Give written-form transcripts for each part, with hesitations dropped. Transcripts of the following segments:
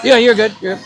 Yeah, you're good. You're good.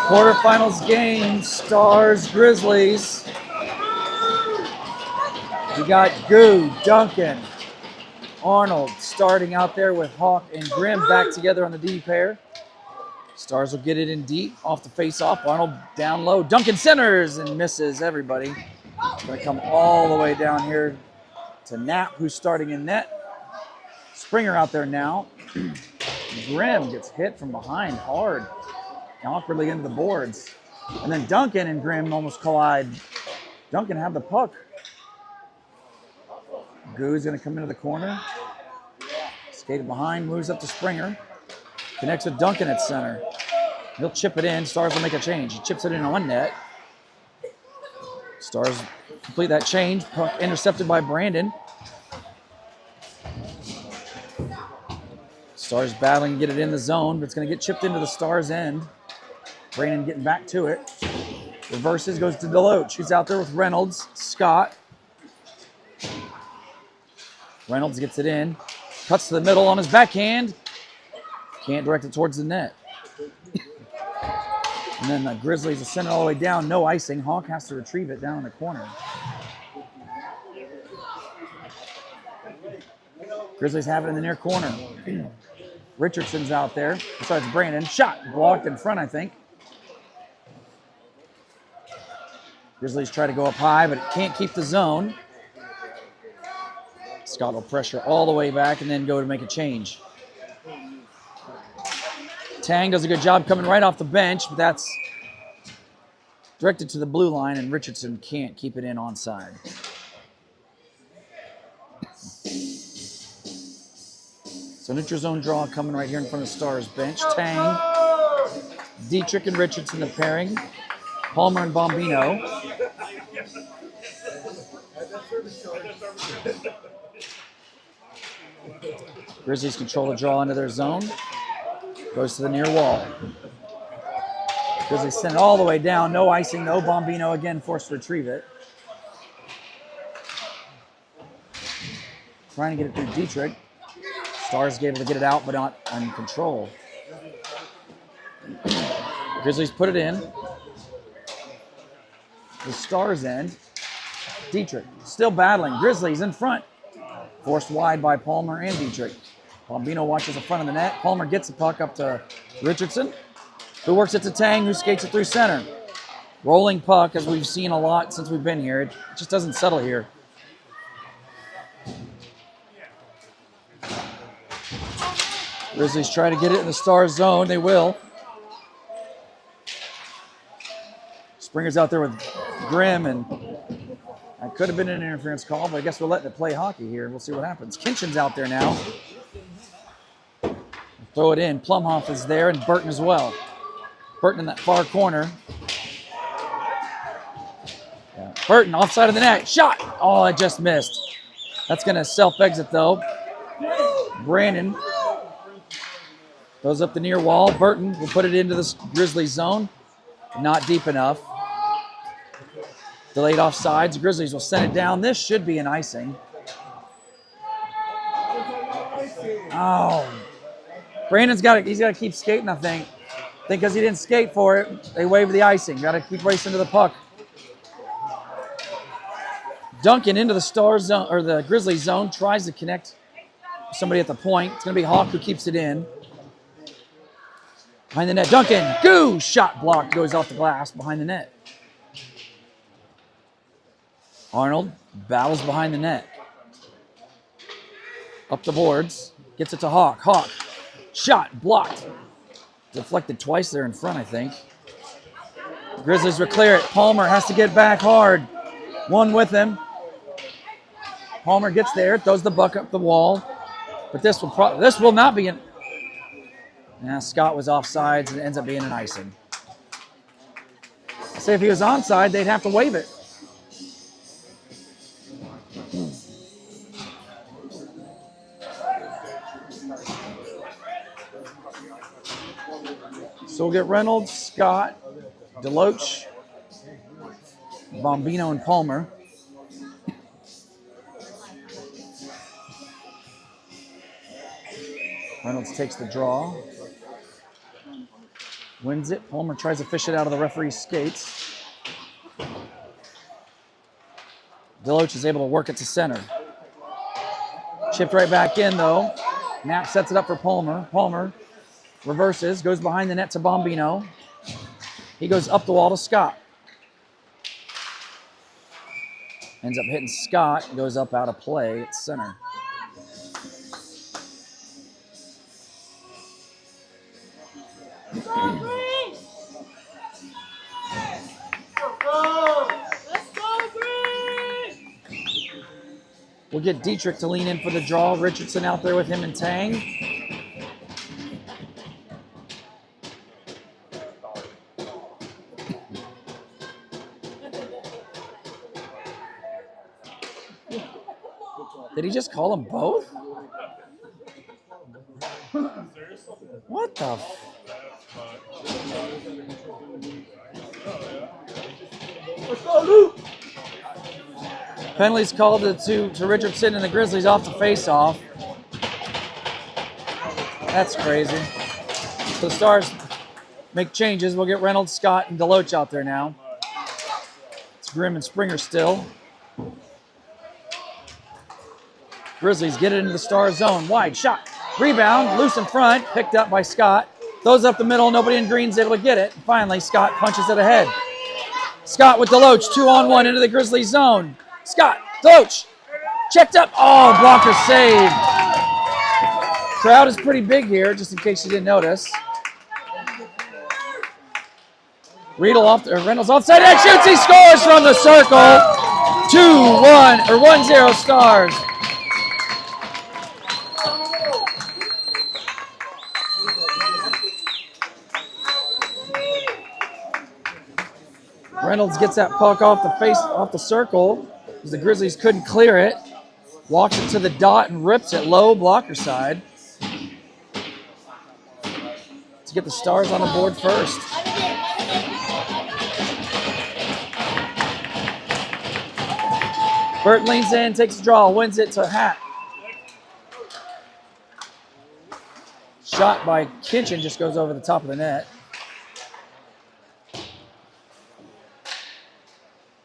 Quarterfinals game, Stars Grizzlies. We got Goo, Duncan, Arnold starting out there with Hawk and Grimm back together on the D pair. Stars will get it in deep off the face-off. Arnold down low. Duncan centers and misses everybody. It's going to come all the way down here to Knapp, who's starting in net. Springer out there now. Grimm gets hit from behind hard, awkwardly into the boards. And then Duncan and Grimm almost collide. Duncan had the puck. Goo's going to come into the corner. Skated behind, moves up to Springer. Connects with Duncan at center. He'll chip it in. Stars will make a change. He chips it in on net. Stars complete that change. Puck intercepted by Brandon. Stars battling to get it in the zone, but it's going to get chipped into the Stars' end. Brandon getting back to it. Reverses, goes to Deloach. Shoots out there with Reynolds. Scott. Reynolds gets it in. Cuts to the middle on his backhand. Can't direct it towards the net. And then the Grizzlies will send it all the way down. No icing. Hawk has to retrieve it down in the corner. Grizzlies have it in the near corner. Richardson's out there. Besides Brandon. Shot blocked in front, I think. Grizzlies try to go up high, but it can't keep the zone. Scott will pressure all the way back and then go to make a change. Tang does a good job coming right off the bench, but that's directed to the blue line, and Richardson can't keep it in onside. So neutral zone draw coming right here in front of the Stars bench. Tang, Dietrich and Richardson the pairing. Palmer and Bombino. Grizzlies control the draw into their zone. Goes to the near wall. Grizzlies send it all the way down. No icing, no Bombino again, forced to retrieve it. Trying to get it through Dietrich. Stars able to get it out, but not in control. Grizzlies put it in. The Stars end. Dietrich still battling. Grizzlies in front. Forced wide by Palmer and Dietrich. Bombino watches the front of the net. Palmer gets the puck up to Richardson, who works it to Tang, who skates it through center. Rolling puck, as we've seen a lot since we've been here. It just doesn't settle here. Grizzlies try to get it in the Stars zone. They will. Springer's out there with Grimm, and that could have been an interference call, but I guess we're letting it play hockey here. We'll see what happens. Kinchin's out there now. Throw it in. Plumhoff is there, and Burton as well. Burton in that far corner. Yeah. Burton offside of the net. Shot! Oh, I just missed. That's going to self-exit, though. Brandon goes up the near wall. Burton will put it into the Grizzlies zone. Not deep enough. Delayed offsides. Grizzlies will send it down. This should be an icing. Oh. Brandon's got to keep skating, I think. I think because he didn't skate for it, they waved the icing. Got to keep racing to the puck. Duncan into the Stars zone, or the Grizzlies zone, tries to connect somebody at the point. It's going to be Hawk who keeps it in. Behind the net, Duncan, goo! Shot blocked, goes off the glass behind the net. Arnold battles behind the net. Up the boards, gets it to Hawk. Hawk, shot blocked. Deflected twice there in front, I think. The Grizzlies will clear it. Palmer has to get back hard. One with him. Palmer gets there, throws the buck up the wall. But this will not be an... Now Scott was offsides and it ends up being an icing. Say if he was onside, they'd have to waive it. So we'll get Reynolds, Scott, Deloach, Bombino, and Palmer. Reynolds takes the draw. Wins it. Palmer tries to fish it out of the referee's skates. Deloach is able to work it to center. Chipped right back in, though. Knapp sets it up for Palmer. Palmer reverses, goes behind the net to Bombino. He goes up the wall to Scott. Ends up hitting Scott, goes up out of play at center. We'll get Dietrich to lean in for the draw. Richardson out there with him and Tang. Did he just call them both? What the? Penalties called to Richardson and the Grizzlies off the face-off. That's crazy. So the Stars make changes. We'll get Reynolds, Scott, and Deloach out there now. It's Grimm and Springer still. Grizzlies get it into the Stars zone. Wide shot. Rebound. Loose in front. Picked up by Scott. Throws up the middle. Nobody in green's able to get it. Finally, Scott punches it ahead. Scott with Deloach. 2-on-1 into the Grizzlies zone. Scott. Deloach. Checked up. Oh, blocker save. Crowd is pretty big here, just in case you didn't notice. Reynolds offside and shoots. He scores from the circle. 2-1 or 1-0 Stars. Reynolds gets that puck off the circle because the Grizzlies couldn't clear it. Walks it to the dot and rips it low blocker side to get the Stars on the board first. Burt leans in, takes a draw, wins it to Hat. Shot by Kinchin just goes over the top of the net.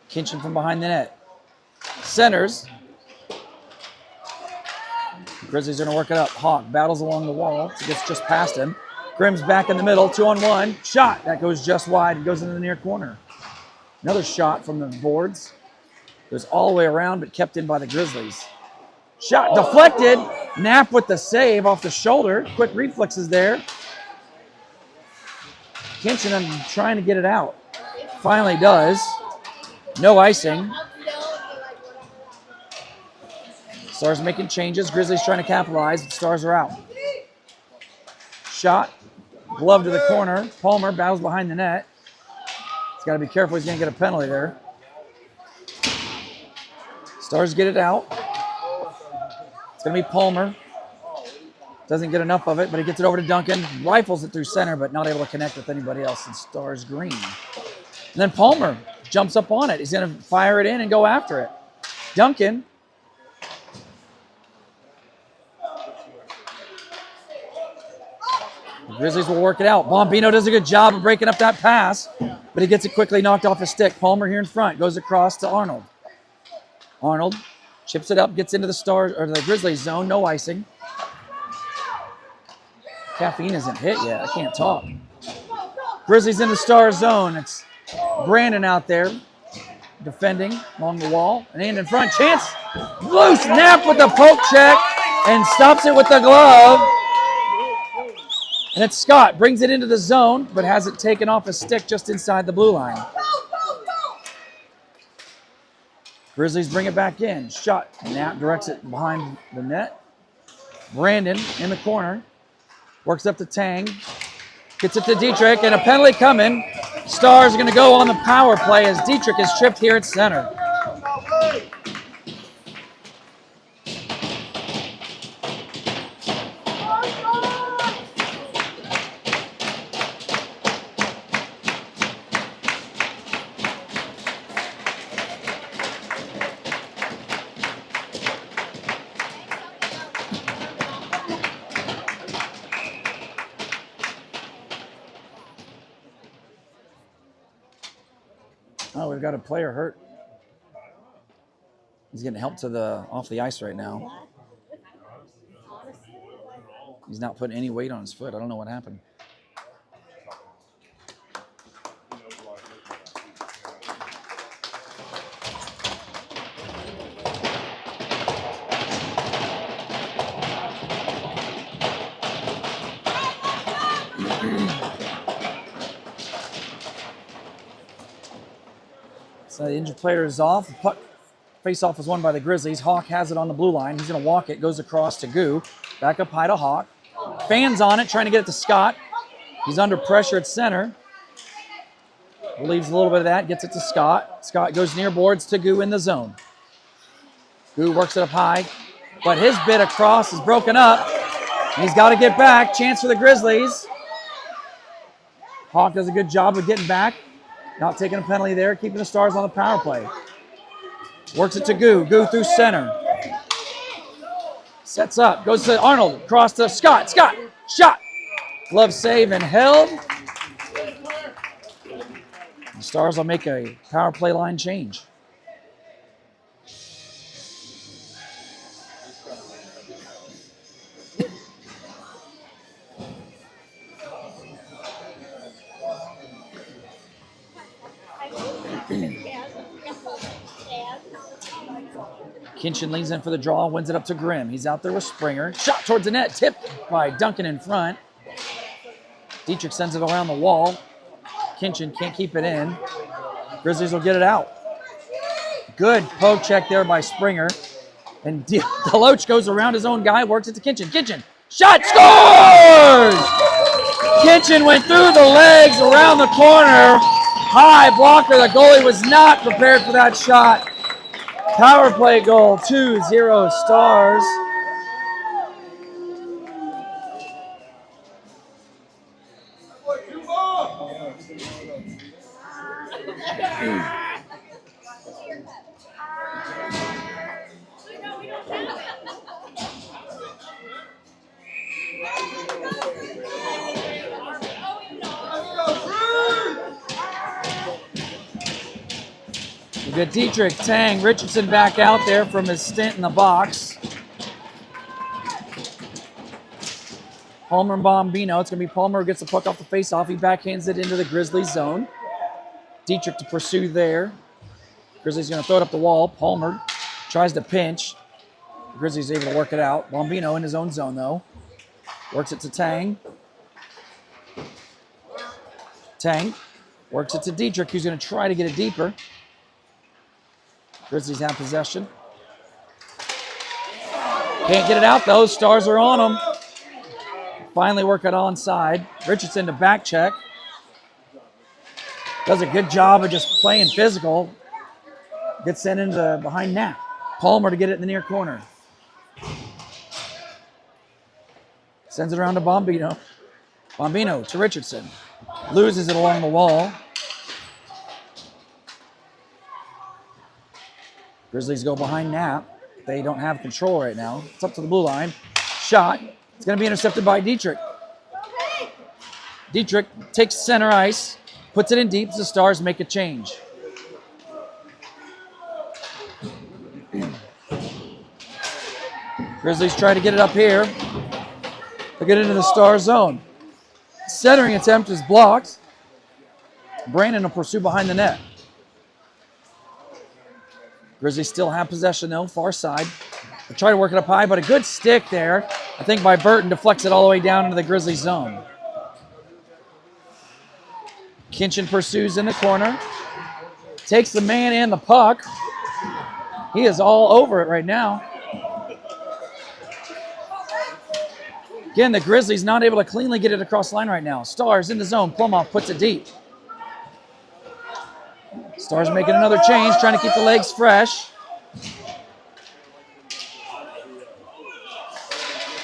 Kinchin from behind the net. Centers. Grizzlies are going to work it up. Hawk battles along the wall. He gets just past him. Grimm's back in the middle. 2-on-1. Shot. That goes just wide. It goes into the near corner. Another shot from the boards. Goes all the way around, but kept in by the Grizzlies. Shot deflected. Knapp with the save off the shoulder. Quick reflexes there. Kinchin trying to get it out. Finally does. No icing. Stars making changes. Grizzlies trying to capitalize. The Stars are out. Shot. Glove to the corner. Palmer battles behind the net. He's got to be careful. He's going to get a penalty there. Stars get it out. It's going to be Palmer. Doesn't get enough of it, but he gets it over to Duncan. Rifles it through center, but not able to connect with anybody else. And Stars green. And then Palmer jumps up on it. He's going to fire it in and go after it. Duncan. The Grizzlies will work it out. Bombino does a good job of breaking up that pass, but he gets it quickly knocked off his stick. Palmer here in front goes across to Arnold. Arnold chips it up, gets into the Stars or the Grizzlies zone. No icing. Caffeine isn't hit yet. I can't talk. Grizzlies in the Stars zone. It's Brandon out there defending along the wall. And in front. Chance. Loose. Knapp with the poke check and stops it with the glove. And it's Scott. Brings it into the zone, but has it taken off a stick just inside the blue line. Grizzlies bring it back in. Shot. Knapp directs it behind the net. Brandon in the corner. Works up to Tang. Gets it to Dietrich, and a penalty coming. Stars are going to go on the power play as Dietrich is tripped here at center. Oh, we've got a player hurt. He's getting help off the ice right now. He's not putting any weight on his foot. I don't know what happened. So the injured player is off. The puck Face-off was won by the Grizzlies. Hawk has it on the blue line. He's going to walk it. Goes across to Goo. Back up high to Hawk. Fans on it, trying to get it to Scott. He's under pressure at center. Relieves a little bit of that. Gets it to Scott. Scott goes near boards to Goo in the zone. Goo works it up high. But his bit across is broken up. He's got to get back. Chance for the Grizzlies. Hawk does a good job of getting back. Not taking a penalty there. Keeping the Stars on the power play. Works it to Goo. Goo through center. Sets up. Goes to Arnold. Across to Scott. Scott. Shot. Glove save and held. The Stars will make a power play line change. Kinchin leans in for the draw, wins it up to Grimm. He's out there with Springer. Shot towards the net, tipped by Duncan in front. Dietrich sends it around the wall. Kinchin can't keep it in. Grizzlies will get it out. Good poke check there by Springer. And Deloach goes around his own guy, works it to Kinchin. Kinchin, shot, scores! Kinchin went through the legs, around the corner. High blocker, the goalie was not prepared for that shot. Power play goal, 2-0 Stars. We got Dietrich, Tang, Richardson back out there from his stint in the box. Palmer and Bombino. It's going to be Palmer who gets the puck off the face-off. He backhands it into the Grizzlies zone. Dietrich to pursue there. Grizzlies going to throw it up the wall. Palmer tries to pinch. Grizzlies able to work it out. Bombino in his own zone, though. Works it to Tang. Tang works it to Dietrich, who's going to try to get it deeper. Grizzlies have possession. Can't get it out, though. Stars are on them. Finally work it onside. Richardson to back check. Does a good job of just playing physical. Gets sent into behind net. Palmer to get it in the near corner. Sends it around to Bombino. Bombino to Richardson. Loses it along the wall. Grizzlies go behind Knapp. They don't have control right now. It's up to the blue line. Shot. It's going to be intercepted by Dietrich. Dietrich takes center ice, puts it in deep. The Stars make a change. Grizzlies try to get it up here. They get into the Star zone. Centering attempt is blocked. Brandon will pursue behind the net. Grizzlies still have possession, though, far side. They try to work it up high, but a good stick there, I think, by Burton, deflects it all the way down into the Grizzlies zone. Kinchin pursues in the corner. Takes the man and the puck. He is all over it right now. Again, the Grizzlies not able to cleanly get it across the line right now. Stars in the zone. Plumoff puts it deep. Stars making another change, trying to keep the legs fresh.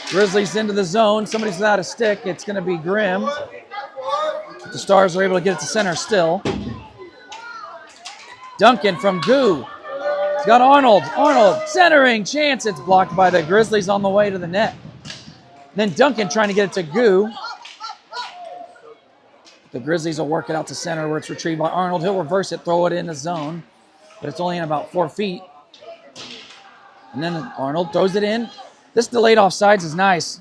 Grizzlies into the zone. Somebody's without a stick. It's going to be Grimm. But the Stars are able to get it to center still. Duncan from Goo. He's got Arnold. Arnold centering. Chance. It's blocked by the Grizzlies on the way to the net. Then Duncan trying to get it to Goo. The Grizzlies will work it out to center where it's retrieved by Arnold. He'll reverse it, throw it in the zone. But it's only in about 4 feet. And then Arnold throws it in. This delayed offsides is nice.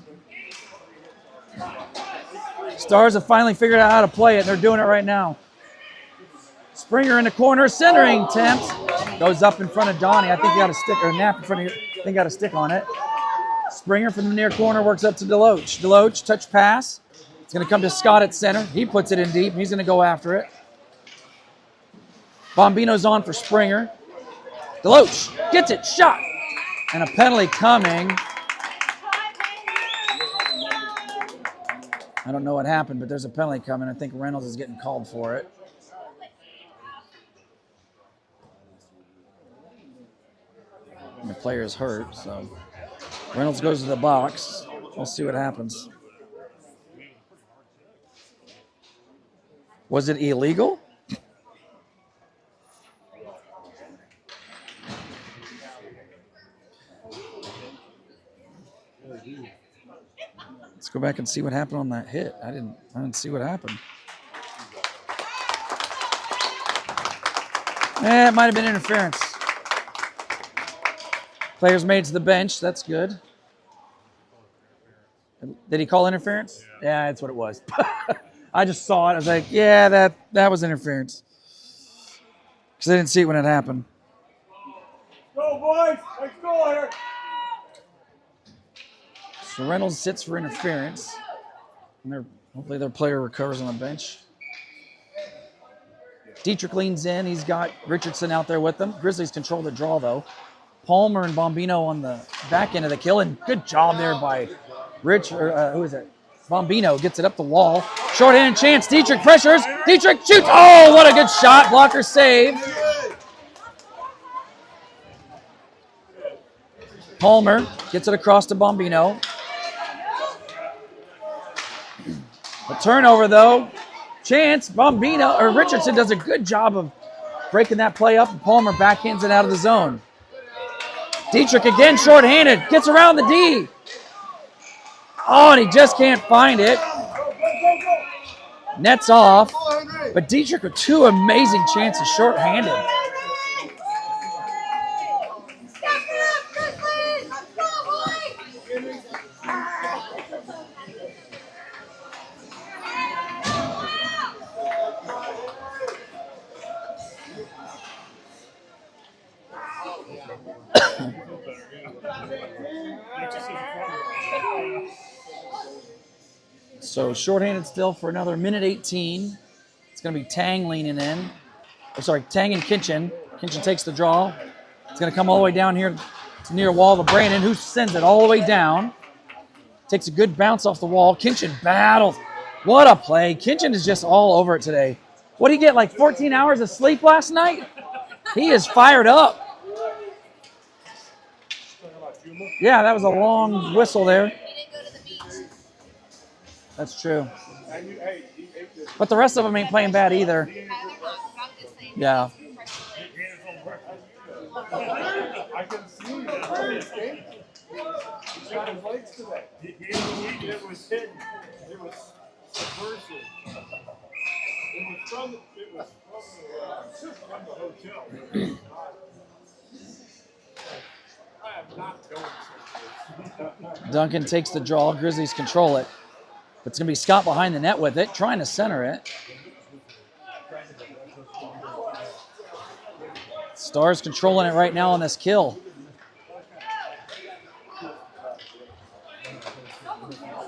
Stars have finally figured out how to play it. They're doing it right now. Springer in the corner, centering attempt. Goes up in front of Donnie. I think he got a stick, or Knapp in front of you. I think got a stick on it. Springer from the near corner works up to Deloach. Deloach, touch pass. It's going to come to Scott at center. He puts it in deep. He's going to go after it. Bombino's on for Springer. Deloach gets it, shot. And a penalty coming. I don't know what happened, but there's a penalty coming. I think Reynolds is getting called for it. And the player is hurt, so Reynolds goes to the box. We'll see what happens. Was it illegal? Let's go back and see what happened on that hit. I didn't see what happened. It might have been interference. Players made it to the bench. That's good. Did he call interference? Yeah, that's what it was. I just saw it. I was like, yeah, that was interference. Because I didn't see it when it happened. Go, boys. Let's go here. So Reynolds sits for interference. And hopefully their player recovers on the bench. Dietrich leans in. He's got Richardson out there with them. Grizzlies control the draw, though. Palmer and Bombino on the back end of the kill. And good job there by who is it? Bombino gets it up the wall. Short-handed chance. Dietrich pressures. Dietrich shoots. Oh, what a good shot. Blocker save. Palmer gets it across to Bombino. A turnover, though. Chance. Bombino, or Richardson does a good job of breaking that play up, and Palmer backhands it out of the zone. Dietrich again, short-handed. Gets around the D. Oh, and he just can't find it. Nets off. But Dietrich with two amazing chances, short-handed. So shorthanded still for another minute 18. It's going to be Tang leaning in. Tang and Kinchin. Kinchin takes the draw. It's going to come all the way down here to near wall to Brandon, who sends it all the way down. Takes a good bounce off the wall. Kinchin battles. What a play. Kinchin is just all over it today. What did he get, like 14 hours of sleep last night? He is fired up. Yeah, that was a long whistle there. That's true. But the rest of them ain't playing bad either. Yeah. I can see that. He shot his legs today. It was hidden. It was subversive. It was from the hotel. I am not going. Duncan takes the draw. Grizzlies control it. It's going to be Scott behind the net with it, trying to center it. Stars controlling it right now on this kill.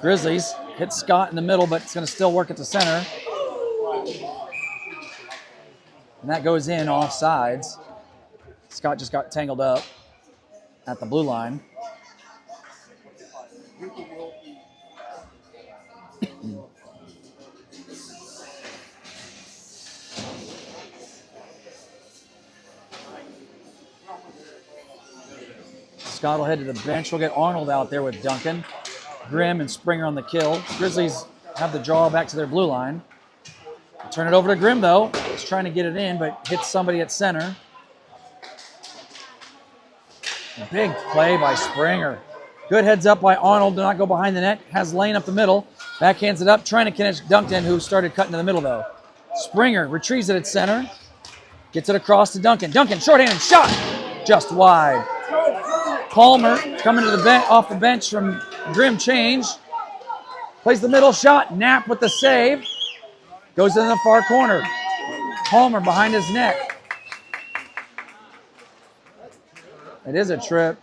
Grizzlies hit Scott in the middle, but it's going to still work at the center. And that goes in off sides. Scott just got tangled up at the blue line. Scott will head to the bench. We'll get Arnold out there with Duncan. Grimm and Springer on the kill. Grizzlies have the draw back to their blue line. Turn it over to Grimm, though. He's trying to get it in, but hits somebody at center. Big play by Springer. Good heads up by Arnold to not go behind the net. Has Lane up the middle. Backhands it up, trying to connect Duncan, who started cutting to the middle, though. Springer retrieves it at center. Gets it across to Duncan. Duncan, shorthanded shot. Just wide. Palmer coming to the bench, off the bench from Grimm change. Plays the middle shot. Knapp with the save. Goes in the far corner. Palmer behind his net. It is a trip.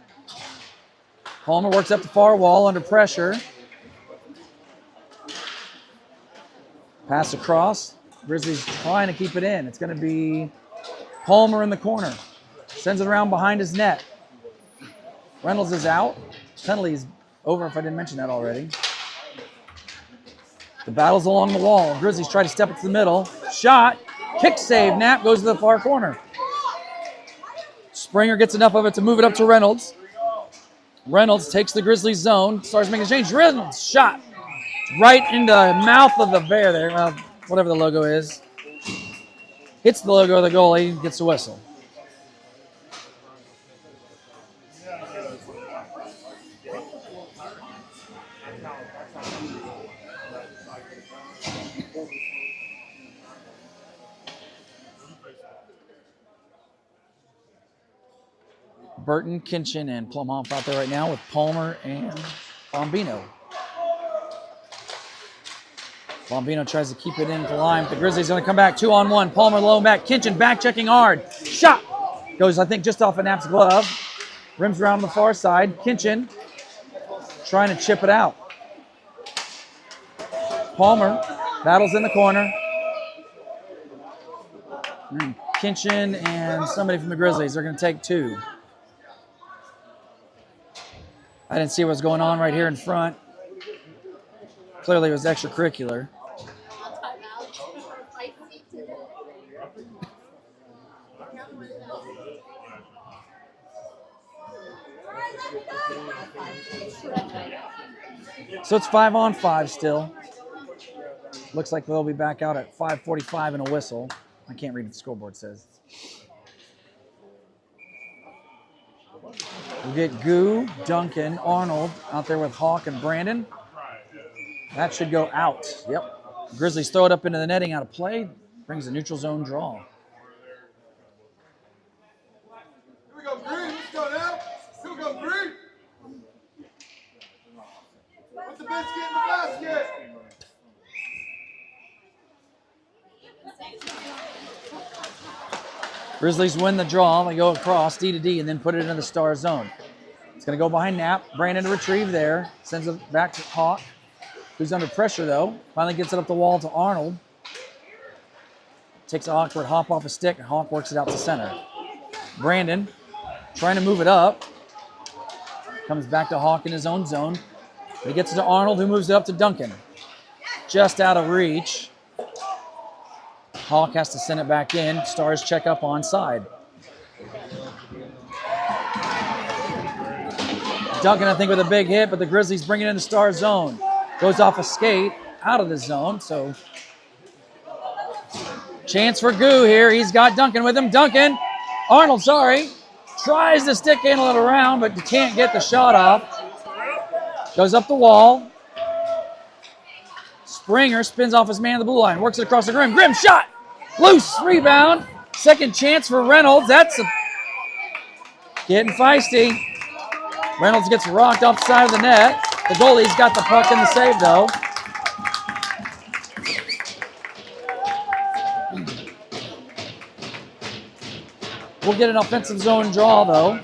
Palmer works up the far wall under pressure. Pass across. Grizzlies trying to keep it in. It's going to be Palmer in the corner. Sends it around behind his net. Reynolds is out. Penalty's over if I didn't mention that already. The battle's along the wall. Grizzlies try to step it to the middle. Shot. Kick save. Knapp goes to the far corner. Springer gets enough of it to move it up to Reynolds. Reynolds takes the Grizzlies zone. Starts making a change. Reynolds shot. Right in the mouth of the bear there. Whatever the logo is. Hits the logo of the goalie. Gets the whistle. Burton, Kinchin, and Plumhoff out there right now with Palmer and Bombino. Bombino tries to keep it in the line. The Grizzlies going to come back 2-on-1. Palmer low back. Kinchin back checking hard. Shot. Goes, I think, just off of Knapp's glove. Rims around the far side. Kinchin trying to chip it out. Palmer battles in the corner. And Kinchin and somebody from the Grizzlies are going to take two. I didn't see what was going on right here in front. Clearly it was extracurricular. So it's 5-on-5 still. Looks like they'll be back out at 5:45 and a whistle. I can't read what the scoreboard says. We'll get Goo, Duncan, Arnold out there with Hawk and Brandon. That should go out. Yep. Grizzlies throw it up into the netting out of play. Brings a neutral zone draw. Here we go, Green. Let's go now. Here we go, Green. Put the biscuit in the basket. Grizzlies win the draw. They go across D to D and then put it into the star zone. It's going to go behind Knapp. Brandon to retrieve there. Sends it back to Hawk, who's under pressure though. Finally gets it up the wall to Arnold. Takes an awkward hop off a stick, and Hawk works it out to center. Brandon trying to move it up. Comes back to Hawk in his own zone. But he gets it to Arnold, who moves it up to Duncan. Just out of reach. Hawk has to send it back in. Stars check up onside. Duncan, I think, with a big hit, but the Grizzlies bring it in the star zone. Goes off a skate, out of the zone, so chance for Goo here. He's got Duncan with him. Duncan, Arnold, sorry, tries to stick handle it around, but can't get the shot off. Goes up the wall. Springer spins off his man at the blue line, works it across the rim. Grimm shot, loose, rebound. Second chance for Reynolds. That's getting feisty. Reynolds gets rocked off the side of the net. The goalie's got the puck in the save, though. We'll get an offensive zone draw, though.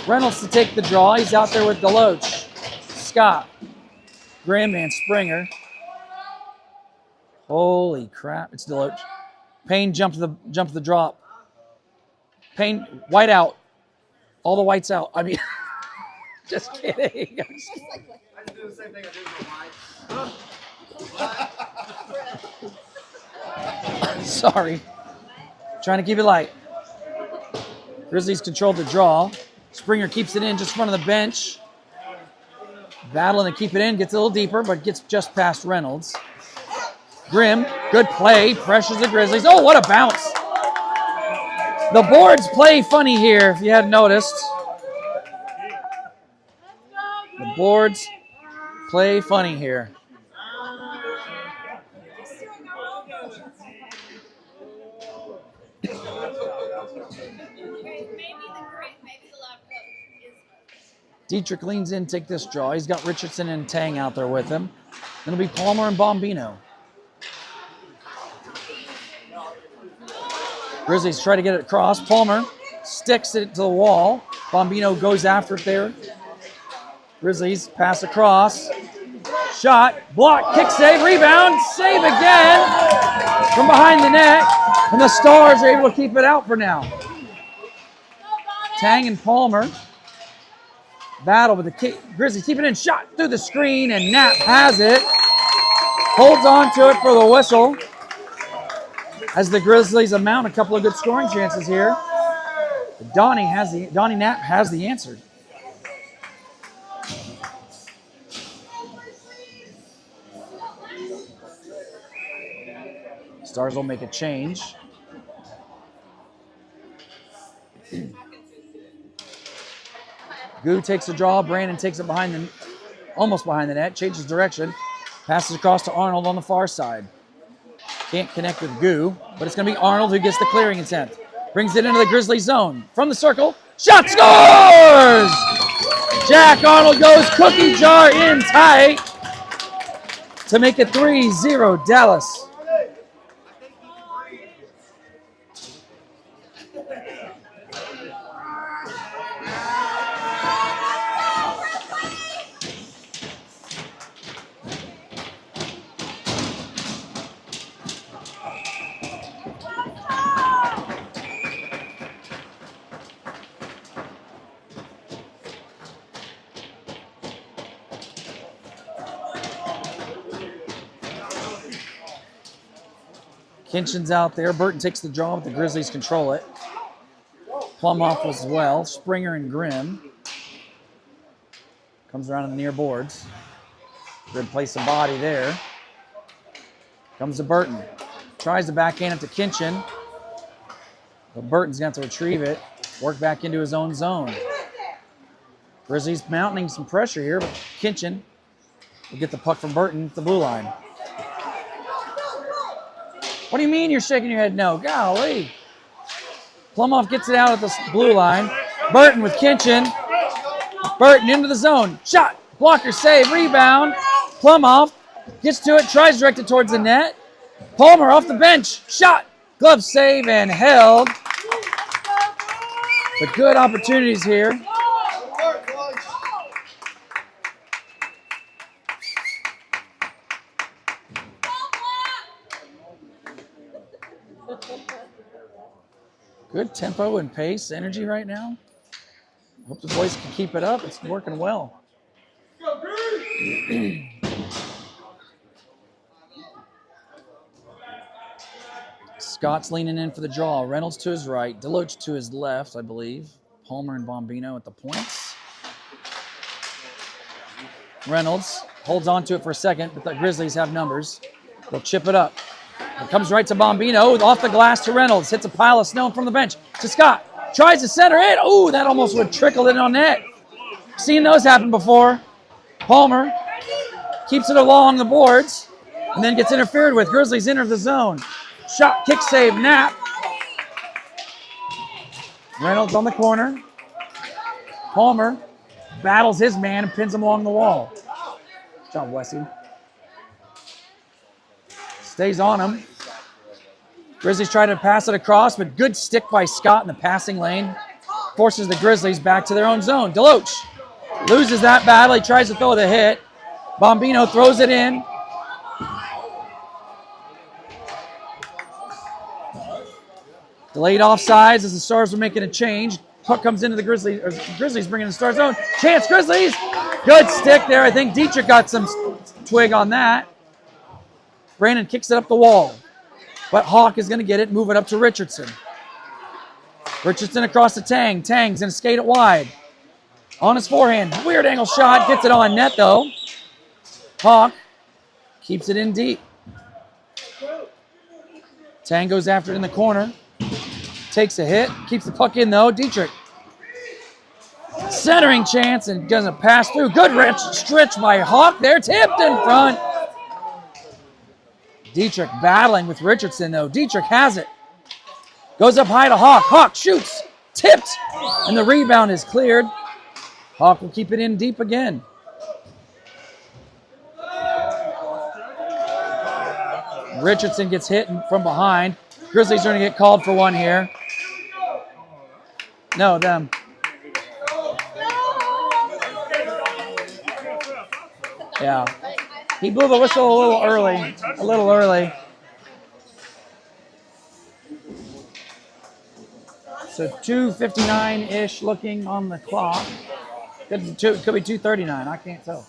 Reynolds to take the draw. He's out there with Deloach, Scott, Grimm, and Springer. Holy crap, it's Deloach. Payne jumped to the drop. Payne, white out. All the whites out. I mean, just kidding. I just do the same thing I do with my Sorry. Trying to keep it light. Grizzlies control the draw. Springer keeps it in just in front of the bench. Battling to keep it in. Gets a little deeper, but gets just past Reynolds. Grimm, good play. Pressures the Grizzlies. Oh, what a bounce. The boards play funny here, if you hadn't noticed. The boards play funny here. Dietrich leans in, take this draw. He's got Richardson and Tang out there with him. It'll be Palmer and Bombino. Grizzlies try to get it across. Palmer sticks it to the wall. Bombino goes after it there. Grizzlies pass across. Shot, block, kick save, rebound, save again from behind the net. And the Stars are able to keep it out for now. Tang and Palmer battle with the Grizzlies. Keep it in, shot through the screen, and Knapp has it. Holds on to it for the whistle. As the Grizzlies amount a couple of good scoring chances here. Donnie Knapp has the answer. Stars will make a change. Gu takes the draw. Brandon takes it almost behind the net. Changes direction. Passes across to Arnold on the far side. Can't connect with Gu, but it's going to be Arnold who gets the clearing attempt. Brings it into the Grizzly zone. From the circle. Shot, scores! Jack Arnold goes cookie jar in tight to make it 3-0 Dallas. Kinchin's out there. Burton takes the draw, but the Grizzlies control it. Plum off as well. Springer and Grimm. Comes around in the near boards. Grimm places a body there. Comes to Burton. Tries to backhand it to Kinchin. But Burton's going to have to retrieve it. Work back into his own zone. Grizzlies mounting some pressure here, but Kinchin will get the puck from Burton at the blue line. What do you mean you're shaking your head no? Golly. Plumoff gets it out at the blue line. Burton with Kinchin. Burton into the zone. Shot. Blocker save. Rebound. Plumoff gets to it. Tries to direct it towards the net. Palmer off the bench. Shot. Glove save and held. But good opportunities here. Good tempo and pace, energy right now. Hope the boys can keep it up. It's working well. Scott's leaning in for the draw. Reynolds to his right. Deloach to his left, I believe. Palmer and Bombino at the points. Reynolds holds on to it for a second, but the Grizzlies have numbers. They'll chip it up. It comes right to Bombino, off the glass to Reynolds. Hits a pile of snow from the bench to Scott. Tries to center it. Ooh, that almost would trickle in on net. Seen those happen before. Palmer keeps it along the boards and then gets interfered with. Grizzlies enter the zone. Shot, kick save, Knapp. Reynolds on the corner. Palmer battles his man and pins him along the wall. Good job, Wesley. Stays on him. Grizzlies try to pass it across, but good stick by Scott in the passing lane. Forces the Grizzlies back to their own zone. Deloach loses that battle. He tries to throw the hit. Bombino throws it in. Delayed offsides as the Stars were making a change. Puck comes into the Grizzlies. Grizzlies bringing the Stars zone. Chance Grizzlies. Good stick there. I think Dietrich got some twig on that. Brandon kicks it up the wall. But Hawk is going to get it, move it up to Richardson. Richardson across to Tang. Tang's going to skate it wide. On his forehand. Weird angle shot. Gets it on net, though. Hawk keeps it in deep. Tang goes after it in the corner. Takes a hit. Keeps the puck in, though. Dietrich. Centering chance and doesn't pass through. Good stretch by Hawk there. Tipped in front. Dietrich battling with Richardson, though. Dietrich has it. Goes up high to Hawk. Hawk shoots. Tipped. And the rebound is cleared. Hawk will keep it in deep again. Richardson gets hit from behind. Grizzlies are going to get called for one here. No, them. Yeah. He blew the whistle a little early. A little early. So 2:59-ish looking on the clock. Could be 2:39. I can't tell.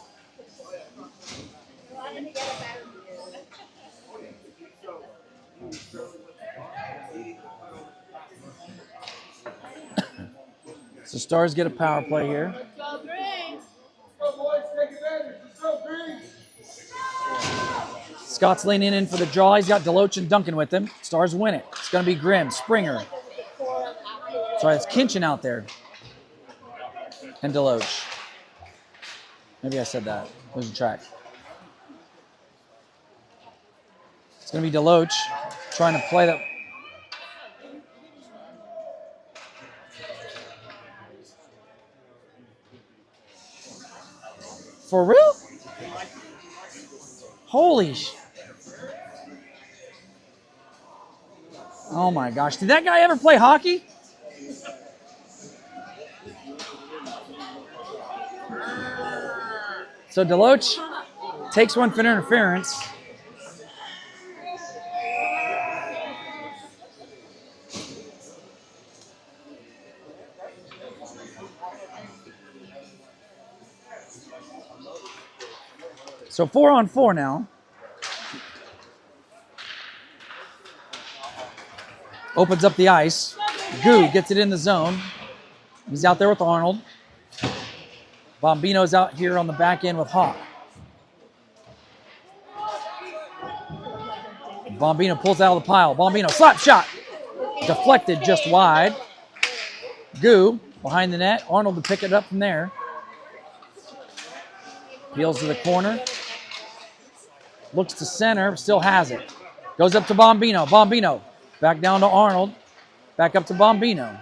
So Stars get a power play here. Scott's leaning in for the draw. He's got Deloach and Duncan with him. Stars win it. It's going to be Grimm, Springer. Sorry, it's Kinchin out there. And Deloach. Maybe I said that. Losing track. It's going to be Deloach trying to play that. For real? Holy sh... Oh my gosh. Did that guy ever play hockey? So Deloach takes one for interference. So 4-on-4 now. Opens up the ice. Goo gets it in the zone. He's out there with Arnold. Bombino's out here on the back end with Hawk. Bombino pulls out of the pile. Bombino, slap shot. Deflected just wide. Goo behind the net. Arnold to pick it up from there. Peels to the corner. Looks to center, still has it. Goes up to Bombino. Bombino back down to Arnold. Back up to Bombino.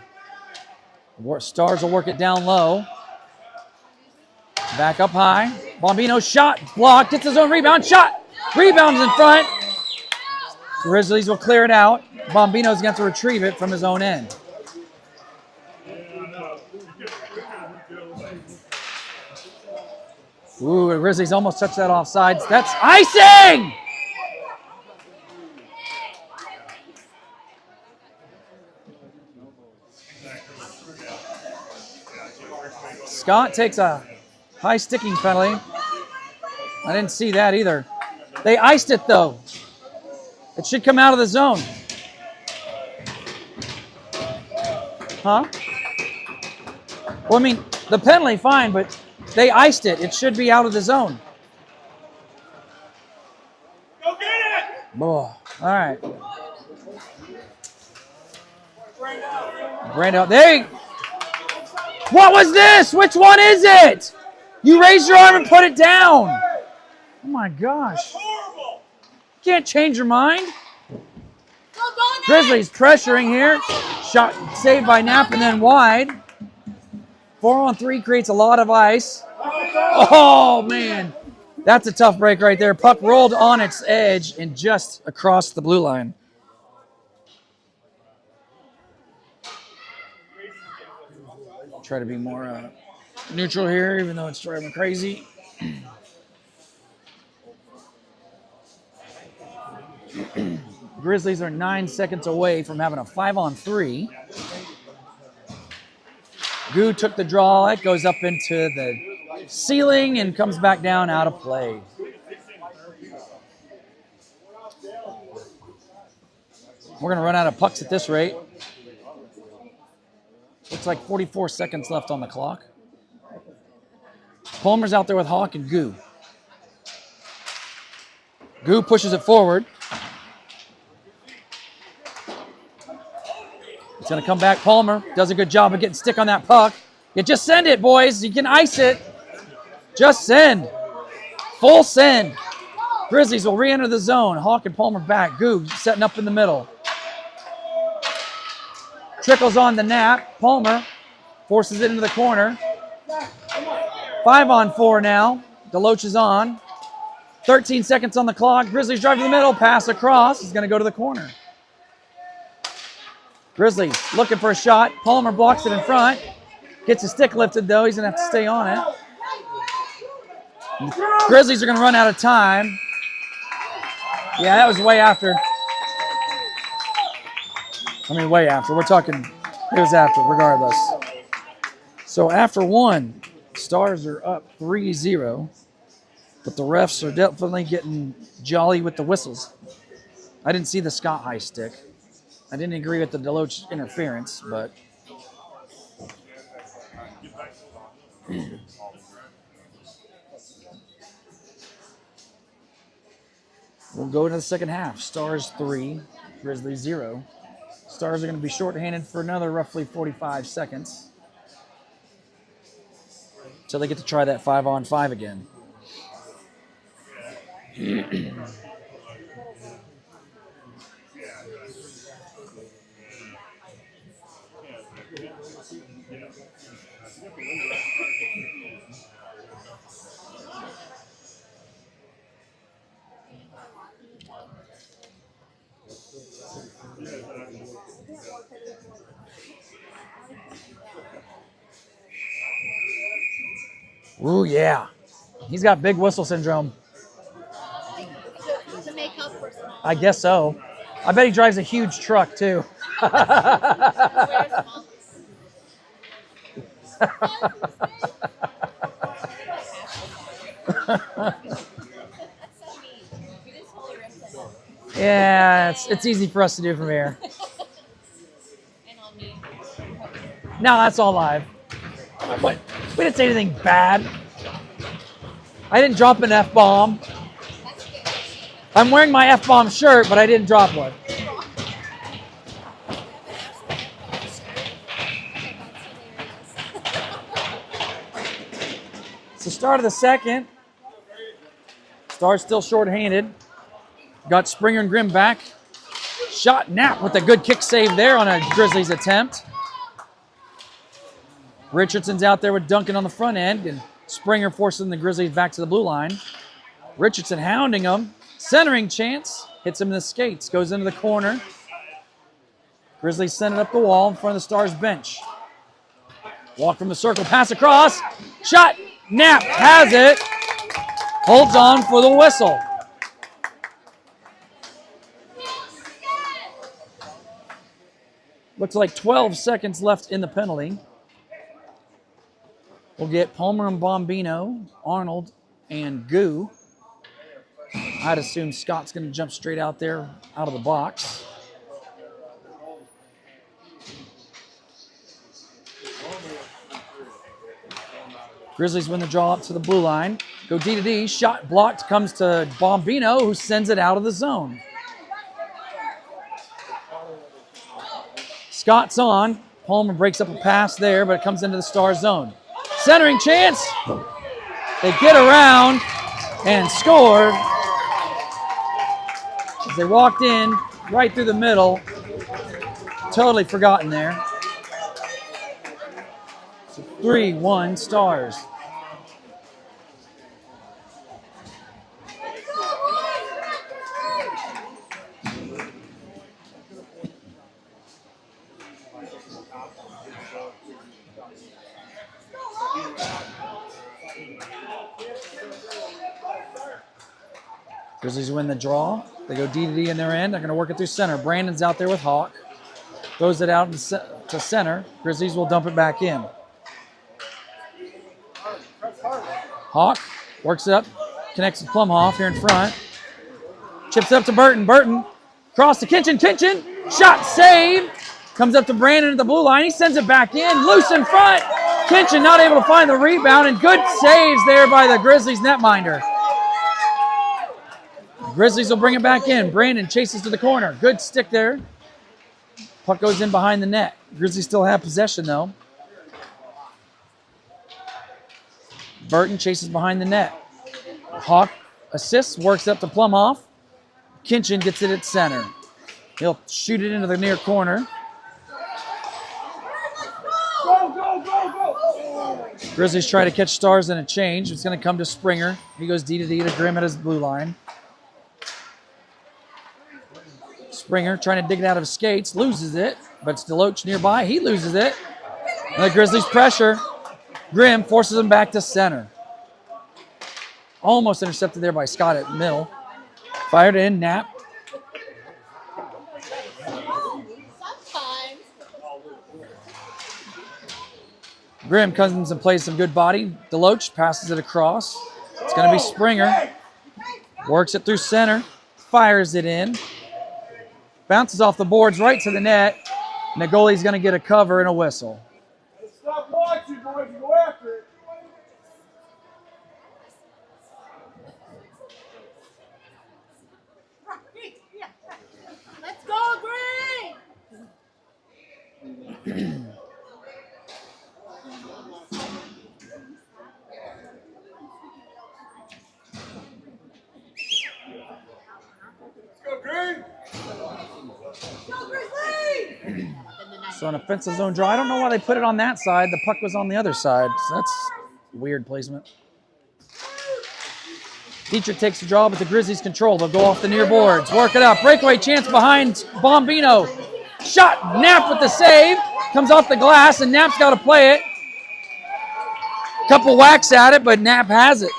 Stars will work it down low. Back up high. Bombino shot, blocked, gets his own rebound, shot. Rebounds in front. Grizzlies will clear it out. Bombino's going to have to retrieve it from his own end. Ooh, the Grizzlies almost touched that offsides. That's icing! Scott takes a high sticking penalty. I didn't see that either. They iced it, though. It should come out of the zone. Huh? Well, I mean, the penalty, fine, but they iced it. It should be out of the zone. Go get it! Oh, all right. Brando, there. What was this? Which one is it? You raised your arm and put it down. Oh my gosh. Horrible! Can't change your mind. Grizzlies pressuring here. Shot saved by Knapp and then wide. 4-on-3 creates a lot of ice. Oh, man. That's a tough break right there. Puck rolled on its edge and just across the blue line. Try to be more neutral here, even though it's driving me crazy. Grizzlies are 9 seconds away from having a 5-on-3. Goo took the draw. It goes up into the ceiling and comes back down out of play. We're going to run out of pucks at this rate. Looks like 44 seconds left on the clock. Palmer's out there with Hawk and Goo. Goo pushes it forward. It's going to come back. Palmer does a good job of getting stick on that puck. You just send it, boys. You can ice it. Just send. Full send. Grizzlies will re-enter the zone. Hawk and Palmer back. Goo setting up in the middle. Trickles on the Knapp. Palmer forces it into the corner. 5-on-4 now. Deloach is on. 13 seconds on the clock. Grizzlies drive to the middle. Pass across. He's going to go to the corner. Grizzlies looking for a shot. Palmer blocks it in front. Gets his stick lifted, though. He's going to have to stay on it. Grizzlies are going to run out of time. Yeah, that was way after. I mean, way after. We're talking, it was after, regardless. So after one, Stars are up 3-0. But the refs are definitely getting jolly with the whistles. I didn't see the Scott high stick. I didn't agree with the Deloach interference, but we'll go into the second half. Stars 3, Grizzlies 0. Stars are going to be shorthanded for another roughly 45 seconds until they get to try that 5-on-5 again. Ooh, yeah. He's got big whistle syndrome. To make up for small. I guess so. I bet he drives a huge truck, too. Yeah, it's easy for us to do from here. And on me. No, that's all live. But we didn't say anything bad. I didn't drop an F-bomb. That's good. I'm wearing my F-bomb shirt, but I didn't drop one. It's the start of the second. Stars still shorthanded. Got Springer and Grimm back. Shot Knapp with a good kick save there on a Grizzlies attempt. Richardson's out there with Duncan on the front end, and Springer forcing the Grizzlies back to the blue line. Richardson hounding him. Centering chance. Hits him in the skates. Goes into the corner. Grizzlies send it up the wall in front of the Stars bench. Walk from the circle. Pass across. Shot. Knapp has it. Holds on for the whistle. Looks like 12 seconds left in the penalty. We'll get Palmer and Bombino, Arnold, and Goo. I'd assume Scott's going to jump straight out there, out of the box. Grizzlies win the draw up to the blue line. Go D to D. Shot blocked. Comes to Bombino, who sends it out of the zone. Scott's on. Palmer breaks up a pass there, but it comes into the Star zone. Centering chance. They get around and score. As they walked in right through the middle. Totally forgotten there. So 3-1 Stars. Grizzlies win the draw. They go D to D in their end. They're going to work it through center. Brandon's out there with Hawk. Throws it out to center. Grizzlies will dump it back in. Hawk works it up. Connects to Plumhoff here in front. Chips up to Burton. Burton. Cross to Kinchin. Kinchin. Shot save. Comes up to Brandon at the blue line. He sends it back in. Loose in front. Kinchin not able to find the rebound. And good saves there by the Grizzlies netminder. Grizzlies will bring it back in. Brandon chases to the corner. Good stick there. Puck goes in behind the net. Grizzlies still have possession, though. Burton chases behind the net. Hawk assists, works up to Plumhoff. Kinchin gets it at center. He'll shoot it into the near corner. Go, go, go, go! Grizzlies try to catch Stars in a change. It's going to come to Springer. He goes D to D to Grimm at his blue line. Springer trying to dig it out of his skates, loses it, but it's Deloach nearby. He loses it. And the Grizzlies pressure. Grimm forces him back to center. Almost intercepted there by Scott at middle. Fired in, Knapp. Sometimes. Grimm comes and plays some good body. Deloach passes it across. It's going to be Springer. Works it through center. Fires it in. Bounces off the boards right to the net. And the goalie's going to get a cover and a whistle. Stop watching, boys, and go after it. Let's go, Green! Let's go, Green. Go, Grizzlies! So an offensive zone draw. I don't know why they put it on that side. The puck was on the other side. So that's weird placement. Dietrich takes the draw, but the Grizzlies control. They'll go off the near boards. Work it up. Breakaway chance behind Bombino. Shot. Knapp with the save. Comes off the glass, and Knapp's got to play it. Couple whacks at it, but Knapp has it.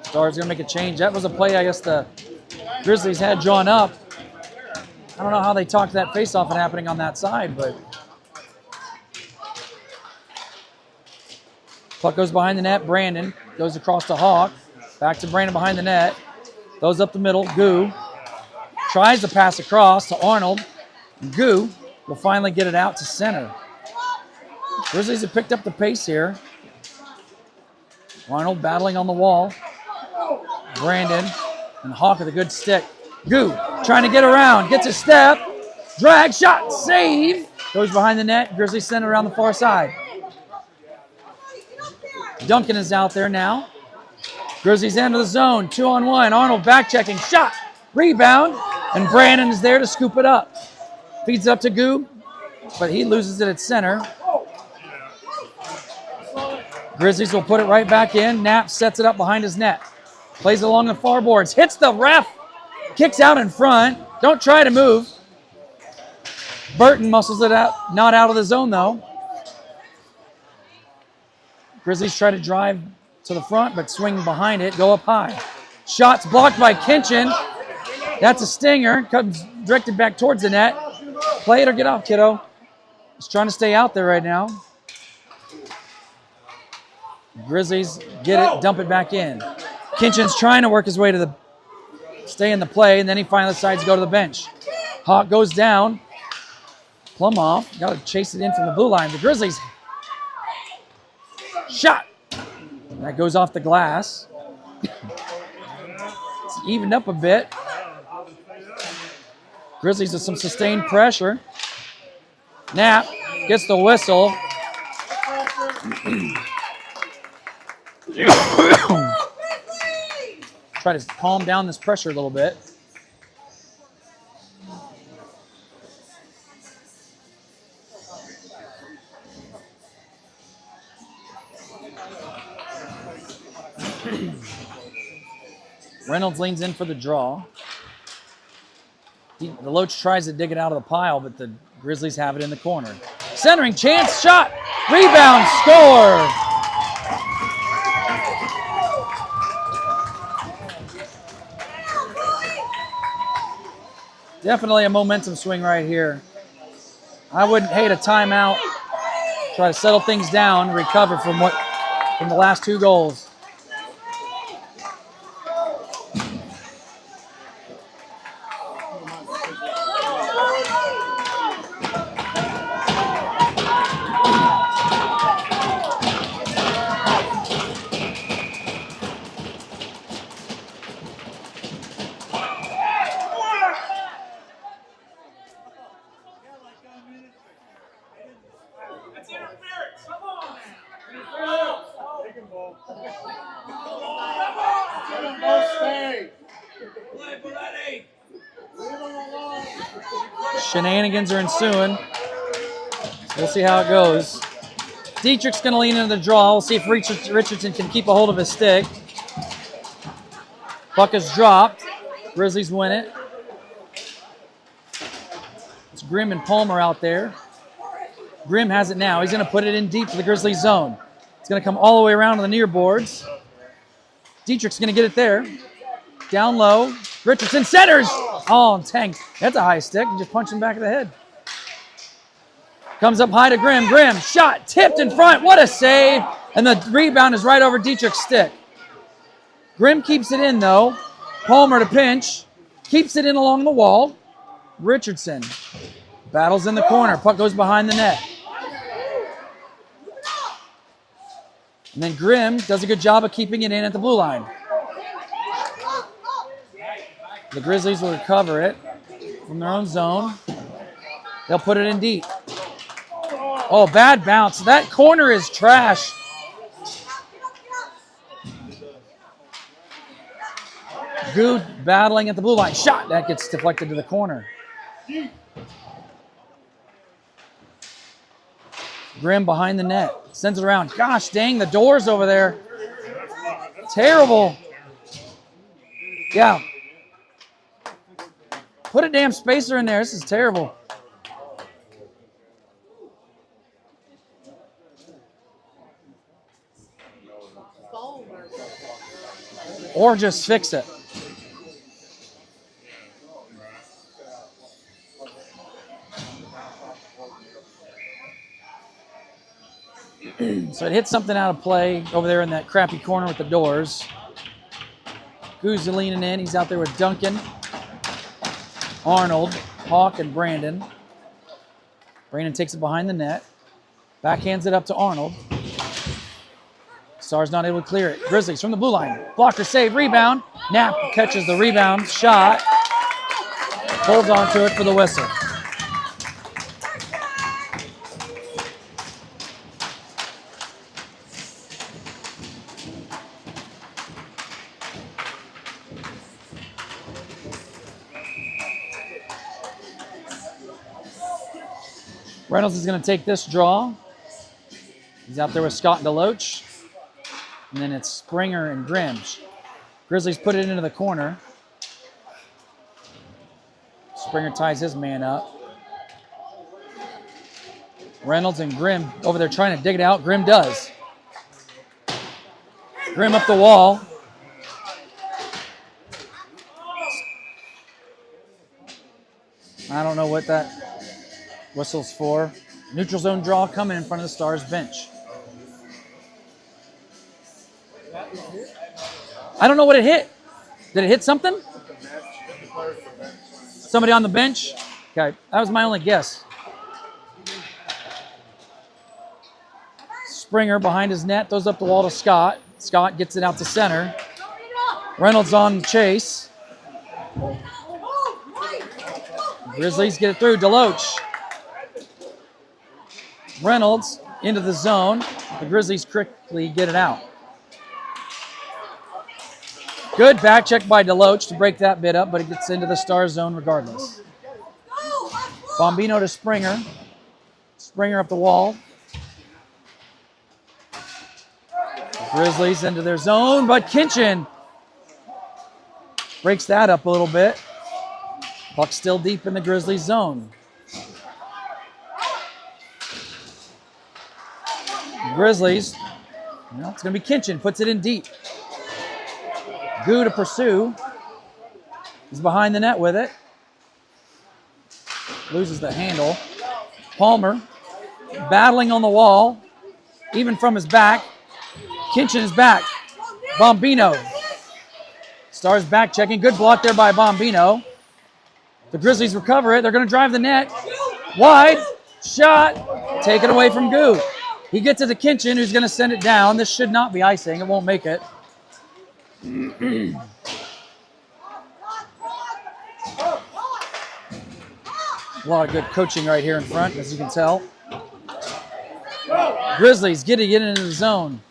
Stars going to make a change. That was a play I guess the Grizzlies had drawn up. I don't know how they talked that faceoff and happening on that side, but puck goes behind the net. Brandon goes across to Hawk. Back to Brandon behind the net. Goes up the middle. Goo tries to pass across to Arnold. Goo will finally get it out to center. Grizzlies have picked up the pace here. Arnold battling on the wall. Brandon and Hawk with a good stick. Goo trying to get around. Gets a step. Drag, shot, save. Goes behind the net. Grizzlies send it around the far side. Duncan is out there now. Grizzlies into the zone. 2-on-1. Arnold back checking. Shot. Rebound. And Brandon is there to scoop it up. Feeds it up to Goo, but he loses it at center. Grizzlies will put it right back in. Knapp sets it up behind his net. Plays it along the far boards. Hits the ref. Kicks out in front. Don't try to move. Burton muscles it out. Not out of the zone, though. Grizzlies try to drive to the front, but swing behind it. Go up high. Shots blocked by Kinchin. That's a stinger. Comes directed back towards the net. Play it or get off, kiddo. He's trying to stay out there right now. Grizzlies get it, dump it back in. Kinchin's trying to work his way to stay in the play, and then he finally decides to go to the bench. Hawk goes down. Plum off. Got to chase it in from the blue line. The Grizzlies shot. That goes off the glass. It's evened up a bit. Grizzlies with some sustained pressure. Knapp gets the whistle. Try to calm down this pressure a little bit. Reynolds leans in for the draw. The Loach tries to dig it out of the pile, but the Grizzlies have it in the corner. Centering chance, shot, rebound, score. Definitely a momentum swing right here. I wouldn't hate a timeout. Try to settle things down, recover from the last two goals. Shenanigans are ensuing. We'll see how it goes. Dietrich's going to lean into the draw. We'll see if Richardson can keep a hold of his stick. Puck is dropped. Grizzlies win it. It's Grimm and Palmer out there. Grimm has it now. He's going to put it in deep to the Grizzlies zone. It's going to come all the way around to the near boards. Dietrich's going to get it there. Down low. Richardson centers. Oh, tank. That's a high stick. You just punch him back of the head. Comes up high to Grimm. Grimm, shot, tipped in front. What a save. And the rebound is right over Dietrich's stick. Grimm keeps it in, though. Palmer to pinch. Keeps it in along the wall. Richardson battles in the corner. Puck goes behind the net. And then Grimm does a good job of keeping it in at the blue line. The Grizzlies will recover it from their own zone. They'll put it in deep. Oh, bad bounce. That corner is trash. Good battling at the blue line. Shot. That gets deflected to the corner. Grimm behind the net. Sends it around. Gosh dang, the door's over there. Terrible. Yeah. Put a damn spacer in there. This is terrible. Or just fix it. So it hit something out of play over there in that crappy corner with the doors. Goose leaning in. He's out there with Duncan, Arnold, Hawk, and Brandon. Brandon takes it behind the net. Backhands it up to Arnold. Stars not able to clear it. Grizzlies from the blue line. Blocker save, rebound. Knapp catches the rebound, shot. Holds on to it for the whistle. Reynolds is going to take this draw. He's out there with Scott and Deloach. And then it's Springer and Grimm. Grizzlies put it into the corner. Springer ties his man up. Reynolds and Grimm over there trying to dig it out. Grimm does. Grimm up the wall. I don't know what that whistle's for. Neutral zone draw coming in front of the Stars bench. I don't know what it hit. Did it hit something? Somebody on the bench? Okay, that was my only guess. Springer behind his net, throws up the wall to Scott. Scott gets it out to center. Reynolds on the chase. Grizzlies get it through. Deloach. Reynolds into the zone. The Grizzlies quickly get it out. Good back check by Deloach to break that bit up, but it gets into the Star zone regardless. Bombino to Springer. Springer up the wall. Grizzlies into their zone, but Kinchin breaks that up a little bit. Puck still deep in the Grizzlies zone. Grizzlies, it's going to be Kinchin, puts it in deep. Goo to pursue. He's behind the net with it. Loses the handle. Palmer battling on the wall, even from his back. Kinchin is back. Bombino. Stars back checking. Good block there by Bombino. The Grizzlies recover it. They're going to drive the net. Wide. Shot. Taken away from Goo. He gets it to Kinchin, who's going to send it down. This should not be icing. It won't make it. A lot of good coaching right here in front, as you can tell. Grizzlies getting it into the zone.